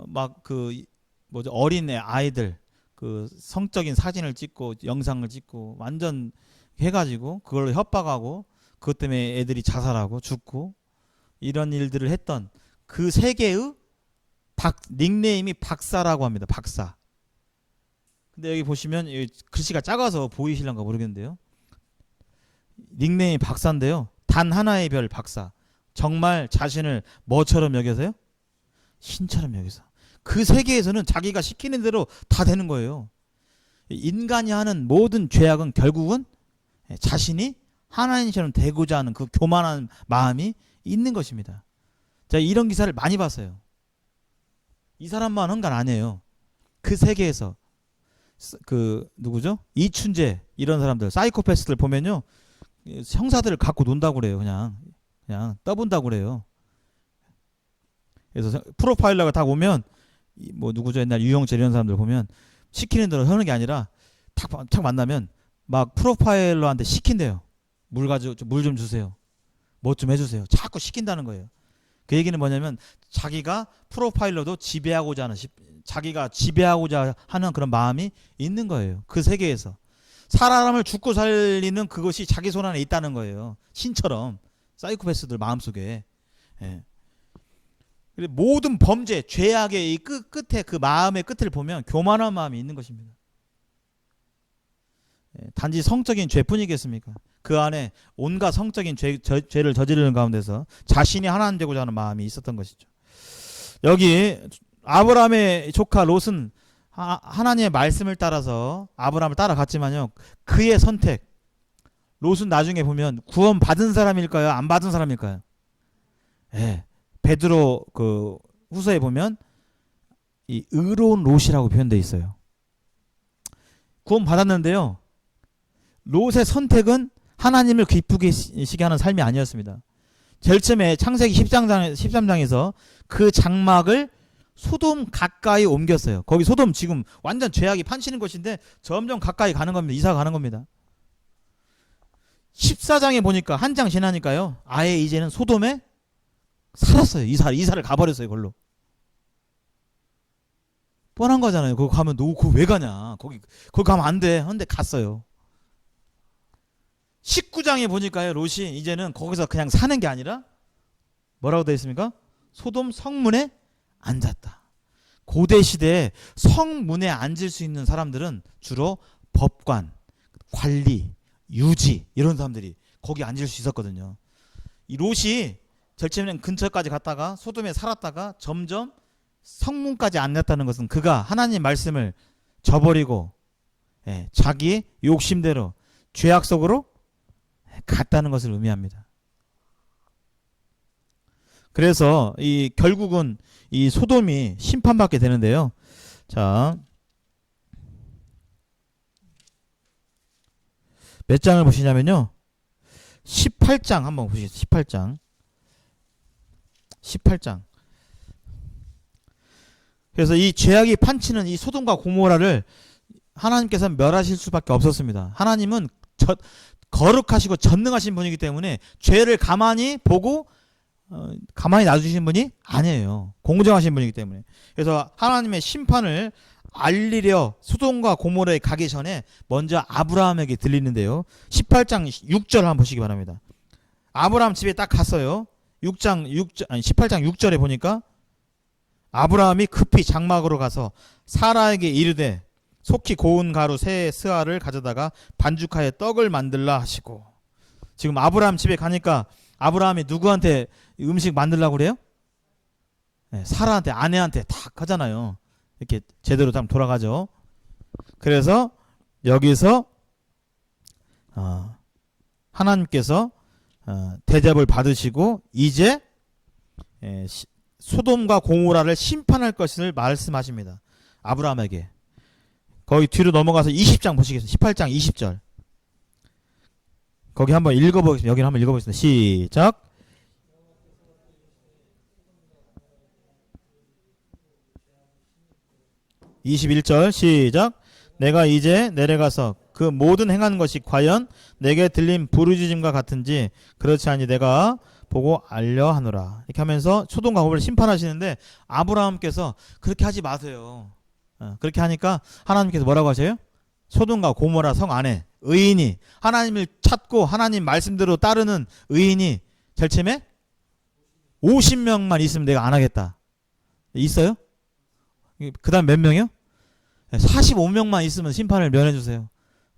막 그 뭐죠, 어린 아이들 그 성적인 사진을 찍고 영상을 찍고 완전 해가지고 그걸로 협박하고 그것 때문에 애들이 자살하고 죽고 이런 일들을 했던 그 세계의 닉네임이 박사라고 합니다. 박사. 근데 여기 보시면 여기 글씨가 작아서 보이실런가 모르겠는데요. 닉네임이 박사인데요. 단 하나의 별 박사. 정말 자신을 뭐처럼 여겨서요? 신처럼 여겨서. 그 세계에서는 자기가 시키는 대로 다 되는 거예요. 인간이 하는 모든 죄악은 결국은 자신이 하나님처럼 되고자 하는 그 교만한 마음이 있는 것입니다. 제가 이런 기사를 많이 봤어요. 이 사람만 한 건 아니에요. 그 세계에서 그 누구죠? 이춘재 이런 사람들, 사이코패스들 보면요, 형사들을 갖고 논다고 그래요. 그냥 떠본다고 그래요. 그래서 프로파일러가 딱 오면 뭐 누구죠? 옛날 유영철 이런 사람들 보면 시키는 대로 하는 게 아니라 탁 만나면 막 프로파일러한테 시킨대요. 물 좀 주세요. 뭐 좀 해주세요. 자꾸 시킨다는 거예요. 그 얘기는 뭐냐면 자기가 프로파일러도 자기가 지배하고자 하는 그런 마음이 있는 거예요. 그 세계에서 사람을 죽고 살리는 그것이 자기 손 안에 있다는 거예요. 신처럼 사이코패스들 마음속에. 모든 범죄, 죄악의 이 끝에 그 마음의 끝을 보면 교만한 마음이 있는 것입니다. 단지 성적인 죄뿐이겠습니까? 그 안에 온갖 성적인 죄를 저지르는 가운데서 자신이 하나님 되고자 하는 마음이 있었던 것이죠. 여기 아브라함의 조카 롯은 하나님의 말씀을 따라서 아브라함을 따라갔지만요, 그의 선택, 롯은 나중에 보면 구원 받은 사람일까요? 안 받은 사람일까요? 베드로 그 후서에 보면 이 의로운 롯이라고 표현되어 있어요. 구원 받았는데요, 롯의 선택은 하나님을 기쁘게 시게 하는 삶이 아니었습니다. 제일 처음에 창세기 13장에서 그 장막을 소돔 가까이 옮겼어요. 거기 소돔 지금 완전 죄악이 판치는 곳인데 점점 가까이 가는 겁니다. 이사 가는 겁니다. 14장에 보니까 한 장 지나니까요, 아예 이제는 소돔에 살았어요. 이사를 가버렸어요. 그걸로. 뻔한 거잖아요. 거기 가면 너 그거 왜 가냐? 거기 가면 안 돼. 근데 갔어요. 19장에 보니까요, 롯이 이제는 거기서 그냥 사는 게 아니라 뭐라고 되어 있습니까? 소돔 성문에 앉았다. 고대 시대에 성문에 앉을 수 있는 사람들은 주로 법관, 관리, 유지 이런 사람들이 거기 앉을 수 있었거든요. 이 롯이 절체면 근처까지 갔다가 소돔에 살았다가 점점 성문까지 앉았다는 것은 그가 하나님 말씀을 저버리고 자기의 욕심대로 죄악 속으로 갔다는 것을 의미합니다. 그래서 이 결국은 이 소돔이 심판받게 되는데요. 자, 몇 장을 보시냐면요, 18장 한번 보시죠. 18장. 그래서 이 죄악이 판치는 이 소돔과 고모라를 하나님께서 멸하실 수밖에 없었습니다. 하나님은 거룩하시고 전능하신 분이기 때문에 죄를 가만히 보고 가만히 놔주시는 분이 아니에요. 공정하신 분이기 때문에. 그래서 하나님의 심판을 알리려 소돔과 고모라에 가기 전에 먼저 아브라함에게 들리는데요. 18장 6절 한번 보시기 바랍니다. 아브라함 집에 딱 갔어요. 18장 6절에 보니까 아브라함이 급히 장막으로 가서 사라에게 이르되 속히 고운 가루 세 스아를 가져다가 반죽하여 떡을 만들라 하시고. 지금 아브라함 집에 가니까 아브라함이 누구한테 음식 만들라고 그래요? 네, 사라한테, 아내한테 탁 하잖아요. 이렇게 제대로 딱 돌아가죠. 그래서 여기서 하나님께서 대접을 받으시고 이제 소돔과 고모라를 심판할 것을 말씀하십니다. 아브라함에게. 거기 뒤로 넘어가서 20장 보시겠습니다. 18장 20절. 거기 한번 읽어보겠습니다. 여기는 한번 읽어보겠습니다. 시작. (21절) 시작. 내가 이제 내려가서 그 모든 행한 것이 과연 내게 들린 부르짖음과 같은지 그렇지 아니 내가 보고 알려 하노라. 이렇게 하면서 소돔과 고모라를 심판하시는데 아브라함께서 그렇게 하지 마세요. 그렇게 하니까 하나님께서 뭐라고 하세요? 소돔과 고모라 성 안에 의인이 하나님을 찾고 하나님 말씀대로 따르는 의인이 절체매 50명만 있으면 내가 안 하겠다. 있어요? 그 다음 몇 명이요? 45명만 있으면 심판을 면해주세요.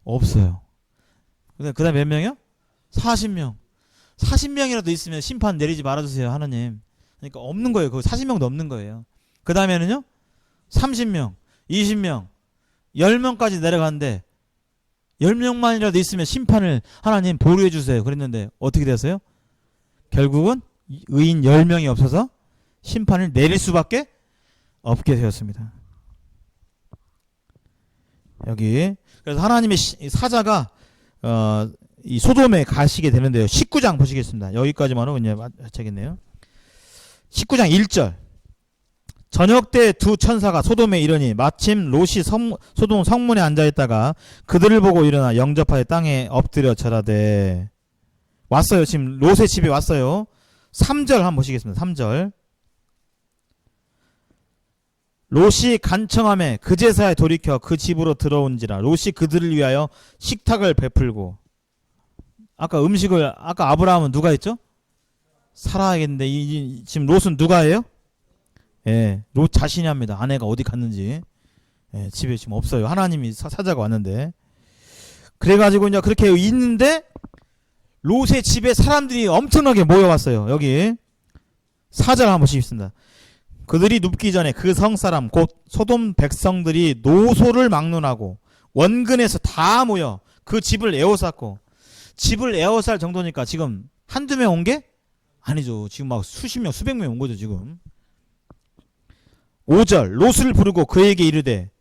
없어요. 그 다음 몇 명이요? 40명. 40명이라도 있으면 심판 내리지 말아주세요, 하나님. 그러니까 없는 거예요. 그 40명도 없는 거예요. 그 다음에는요? 30명, 20명, 10명까지 내려가는데 10명만이라도 있으면 심판을 하나님 보류해 주세요. 그랬는데 어떻게 됐어요? 결국은 의인 10명이 없어서 심판을 내릴 수밖에 없게 되었습니다. 여기 그래서 하나님의 사자가 이 소돔에 가시게 되는데요. 19장 보시겠습니다. 여기까지만 하고 이제 마치겠네요. 19장 1절. 저녁 때 두 천사가 소돔에 이르니 마침 롯이 소돔 성문에 앉아있다가 그들을 보고 일어나 영접하여 땅에 엎드려 절하되. 왔어요. 지금 롯의 집에 왔어요. 3절 한번 보시겠습니다. 3절. 롯이 간청함에 그 제사에 돌이켜 그 집으로 들어온지라 롯이 그들을 위하여 식탁을 베풀고. 아까 음식을 아까 아브라함은 누가 했죠? 사라야겠는데 지금 롯은 누가 해요? 예, 롯 자신이 합니다. 아내가 어디 갔는지. 예, 집에 지금 없어요. 하나님이 사자가 왔는데. 그래가지고 이제 그렇게 있는데 롯의 집에 사람들이 엄청나게 모여왔어요. 여기 4절 한번 보시겠습니다. 그들이 눕기 전에 그 성사람 곧 소돔 백성들이 노소를 막론하고 원근에서 다 모여 그 집을 에워쌌고. 집을 에워쌀 정도니까 지금 한두 명 온 게 아니죠. 지금 막 수십 명 수백 명 온 거죠 지금. 5절 롯을 부르고 그에게 이르되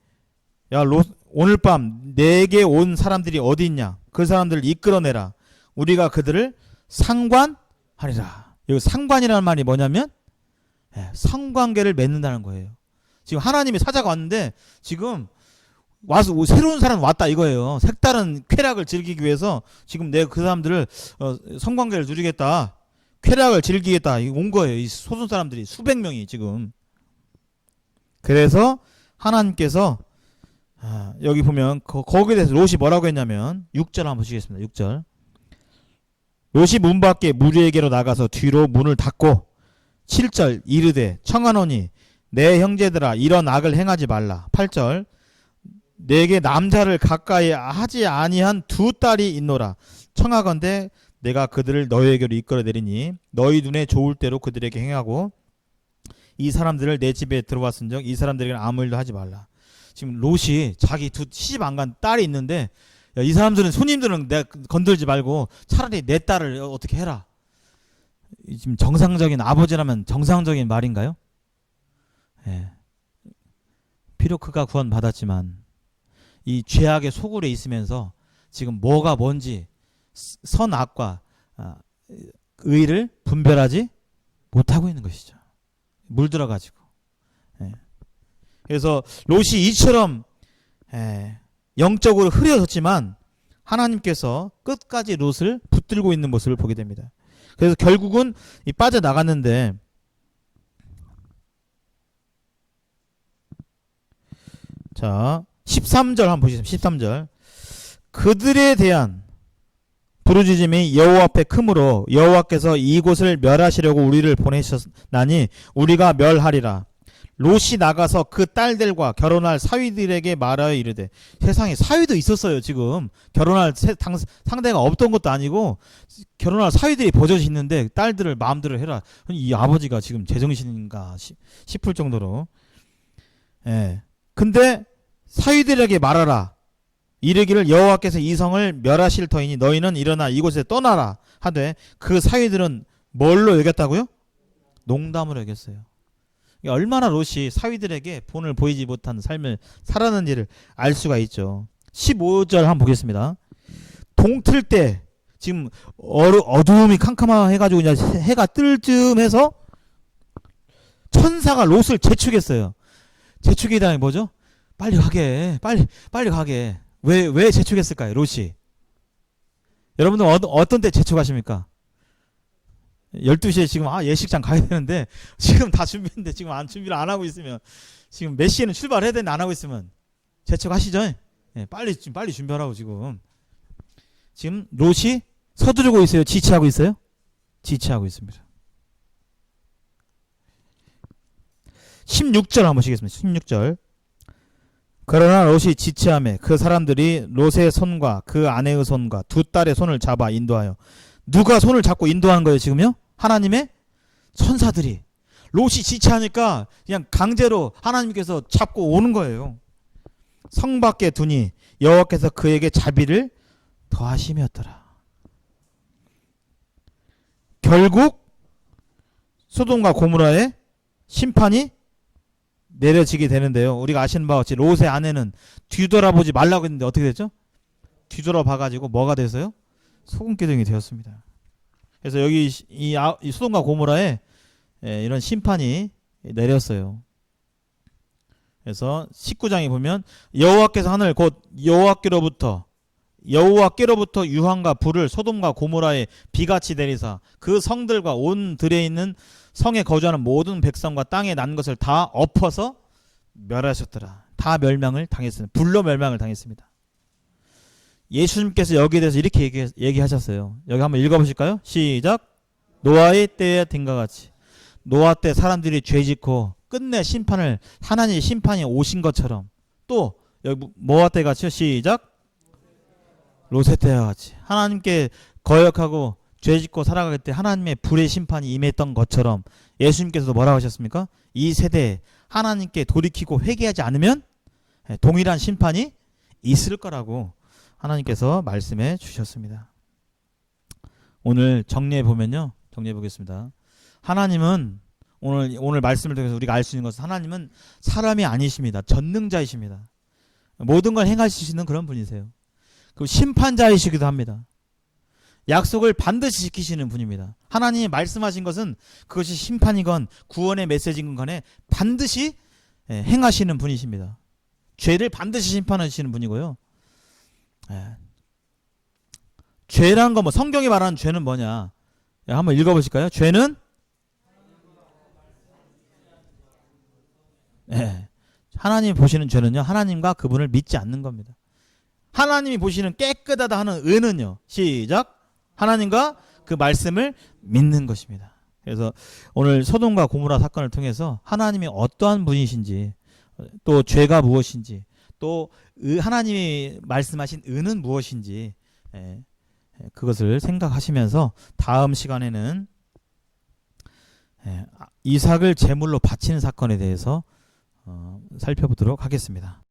야 롯 오늘 밤 내게 온 사람들이 어디 있냐 그 사람들을 이끌어내라 우리가 그들을 상관하리라. 여기 상관이라는 말이 뭐냐면 성관계를 맺는다는 거예요. 지금 하나님의 사자가 왔는데 지금 와서 새로운 사람 왔다 이거예요. 색다른 쾌락을 즐기기 위해서 지금 내가 그 사람들을 성관계를 누리겠다 쾌락을 즐기겠다 온 거예요. 이 소돔 사람들이 수백 명이 지금. 그래서 하나님께서 여기 보면 거기에 대해서 롯이 뭐라고 했냐면 6절 한번 보시겠습니다. 6절 롯이 문 밖에 무리에게로 나가서 뒤로 문을 닫고 7절 이르되 청하노니 내 형제들아 이런 악을 행하지 말라. 8절 내게 남자를 가까이 하지 아니한 두 딸이 있노라. 청하건대 내가 그들을 너희에게로 이끌어내리니 너희 눈에 좋을 대로 그들에게 행하고 이 사람들을 내 집에 들어왔은즉 이 사람들에게는 아무 일도 하지 말라. 지금 롯이 자기 두 시집 안 간 딸이 있는데 야, 이 사람들은 손님들은 내가 건들지 말고 차라리 내 딸을 어떻게 해라. 지금 정상적인 아버지라면 정상적인 말인가요? 예. 비록 그가 구원 받았지만 이 죄악의 소굴에 있으면서 지금 뭐가 뭔지 선악과 의를 분별하지 못하고 있는 것이죠. 물들어가지고. 예. 그래서 롯이 이처럼 영적으로 흐려졌지만 하나님께서 끝까지 롯을 붙들고 있는 모습을 보게 됩니다. 그래서 결국은 빠져나갔는데 자, 13절 한번 보시죠. 13절. 그들에 대한 부르짖음이 여호와 앞에 크므로 여호와께서 이곳을 멸하시려고 우리를 보내셨나니 우리가 멸하리라. 롯이 나가서 그 딸들과 결혼할 사위들에게 말하여 이르되, 세상에 사위도 있었어요. 지금 결혼할 상대가 없던 것도 아니고 결혼할 사위들이 버젓이 있는데 딸들을 마음대로 해라. 이 아버지가 지금 제정신인가 싶을 정도로. 예. 근데 사위들에게 말하라. 이르기를 여호와께서 이 성을 멸하실 터이니 너희는 일어나 이곳에 떠나라 하되, 그 사위들은 뭘로 여겼다고요? 농담으로 여겼어요. 얼마나 롯이 사위들에게 본을 보이지 못한 삶을 살았는지를 알 수가 있죠. 15절 한번 보겠습니다. 동틀 때 지금 어두움이 캄캄해가지고 이제 해가 뜰 쯤해서 천사가 롯을 재촉했어요. 재촉이라는 뭐죠? 빨리 가게, 빨리 가게. 왜 재촉했을까요, 롯이? 여러분들 어떤 때 재촉하십니까? 12시에 지금 예식장 가야 되는데 지금 다 준비했는데 지금 준비를 안 하고 있으면, 지금 몇 시에는 출발해야 되는데 안 하고 있으면 재촉하시죠? 네, 빨리 준비하라고. 지금 롯이 서두르고 있어요? 지체하고 있어요? 지체하고 있습니다. 16절 한번 보시겠습니다. 16절. 그러나 롯이 지체하매 그 사람들이 롯의 손과 그 아내의 손과 두 딸의 손을 잡아 인도하여. 누가 손을 잡고 인도하는 거예요 지금요? 하나님의 천사들이. 롯이 지체하니까 그냥 강제로 하나님께서 잡고 오는 거예요. 성 밖에 두니 여호와께서 그에게 자비를 더하심이었더라. 결국 소돔과 고모라의 심판이 내려지게 되는데요. 우리가 아시는 바와 같이 롯의 아내는 뒤돌아보지 말라고 했는데 어떻게 됐죠? 뒤돌아봐가지고 뭐가 돼서요? 소금기둥이 되었습니다. 그래서 여기 이 소돔과 고모라에 이런 심판이 내렸어요. 그래서 19장에 보면 여호와께서 하늘 곧 여호와께로부터 유황과 불을 소돔과 고모라에 비같이 내리사 그 성들과 온 들에 있는 성에 거주하는 모든 백성과 땅에 난 것을 다 엎어서 멸하셨더라. 다 멸망을 당했습니다. 불로 멸망을 당했습니다. 예수님께서 여기에 대해서 이렇게 얘기하셨어요. 여기 한번 읽어보실까요? 시작. 노아의 때에 된과 같이 노아 때 사람들이 죄짓고 끝내 하나님의 심판이 오신 것처럼, 또 여기 뭐와 때 같이요? 시작. 롯의 때와 같이 하나님께 거역하고 죄짓고 살아갈 때 하나님의 불의 심판이 임했던 것처럼 예수님께서도 뭐라고 하셨습니까? 이 세대에 하나님께 돌이키고 회개하지 않으면 동일한 심판이 있을 거라고 하나님께서 말씀해 주셨습니다. 오늘 정리해 보겠습니다. 하나님은 오늘 말씀을 통해서 우리가 알 수 있는 것은, 하나님은 사람이 아니십니다. 전능자이십니다. 모든 걸 행하실 수 있는 그런 분이세요. 그리고 심판자이시기도 합니다. 약속을 반드시 지키시는 분입니다. 하나님이 말씀하신 것은 그것이 심판이건 구원의 메시지인 간에 반드시 행하시는 분이십니다. 죄를 반드시 심판하시는 분이고요. 죄란 거, 성경이 말하는 죄는 뭐냐? 한번 읽어보실까요? 죄는 하나님이 보시는 죄는요, 하나님과 그분을 믿지 않는 겁니다. 하나님이 보시는 깨끗하다 하는 의는요, 시작. 하나님과 그 말씀을 믿는 것입니다. 그래서 오늘 소돔과 고모라 사건을 통해서 하나님이 어떠한 분이신지, 또 죄가 무엇인지, 또 하나님이 말씀하신 의는 무엇인지 그것을 생각하시면서 다음 시간에는 이삭을 제물로 바치는 사건에 대해서 살펴보도록 하겠습니다.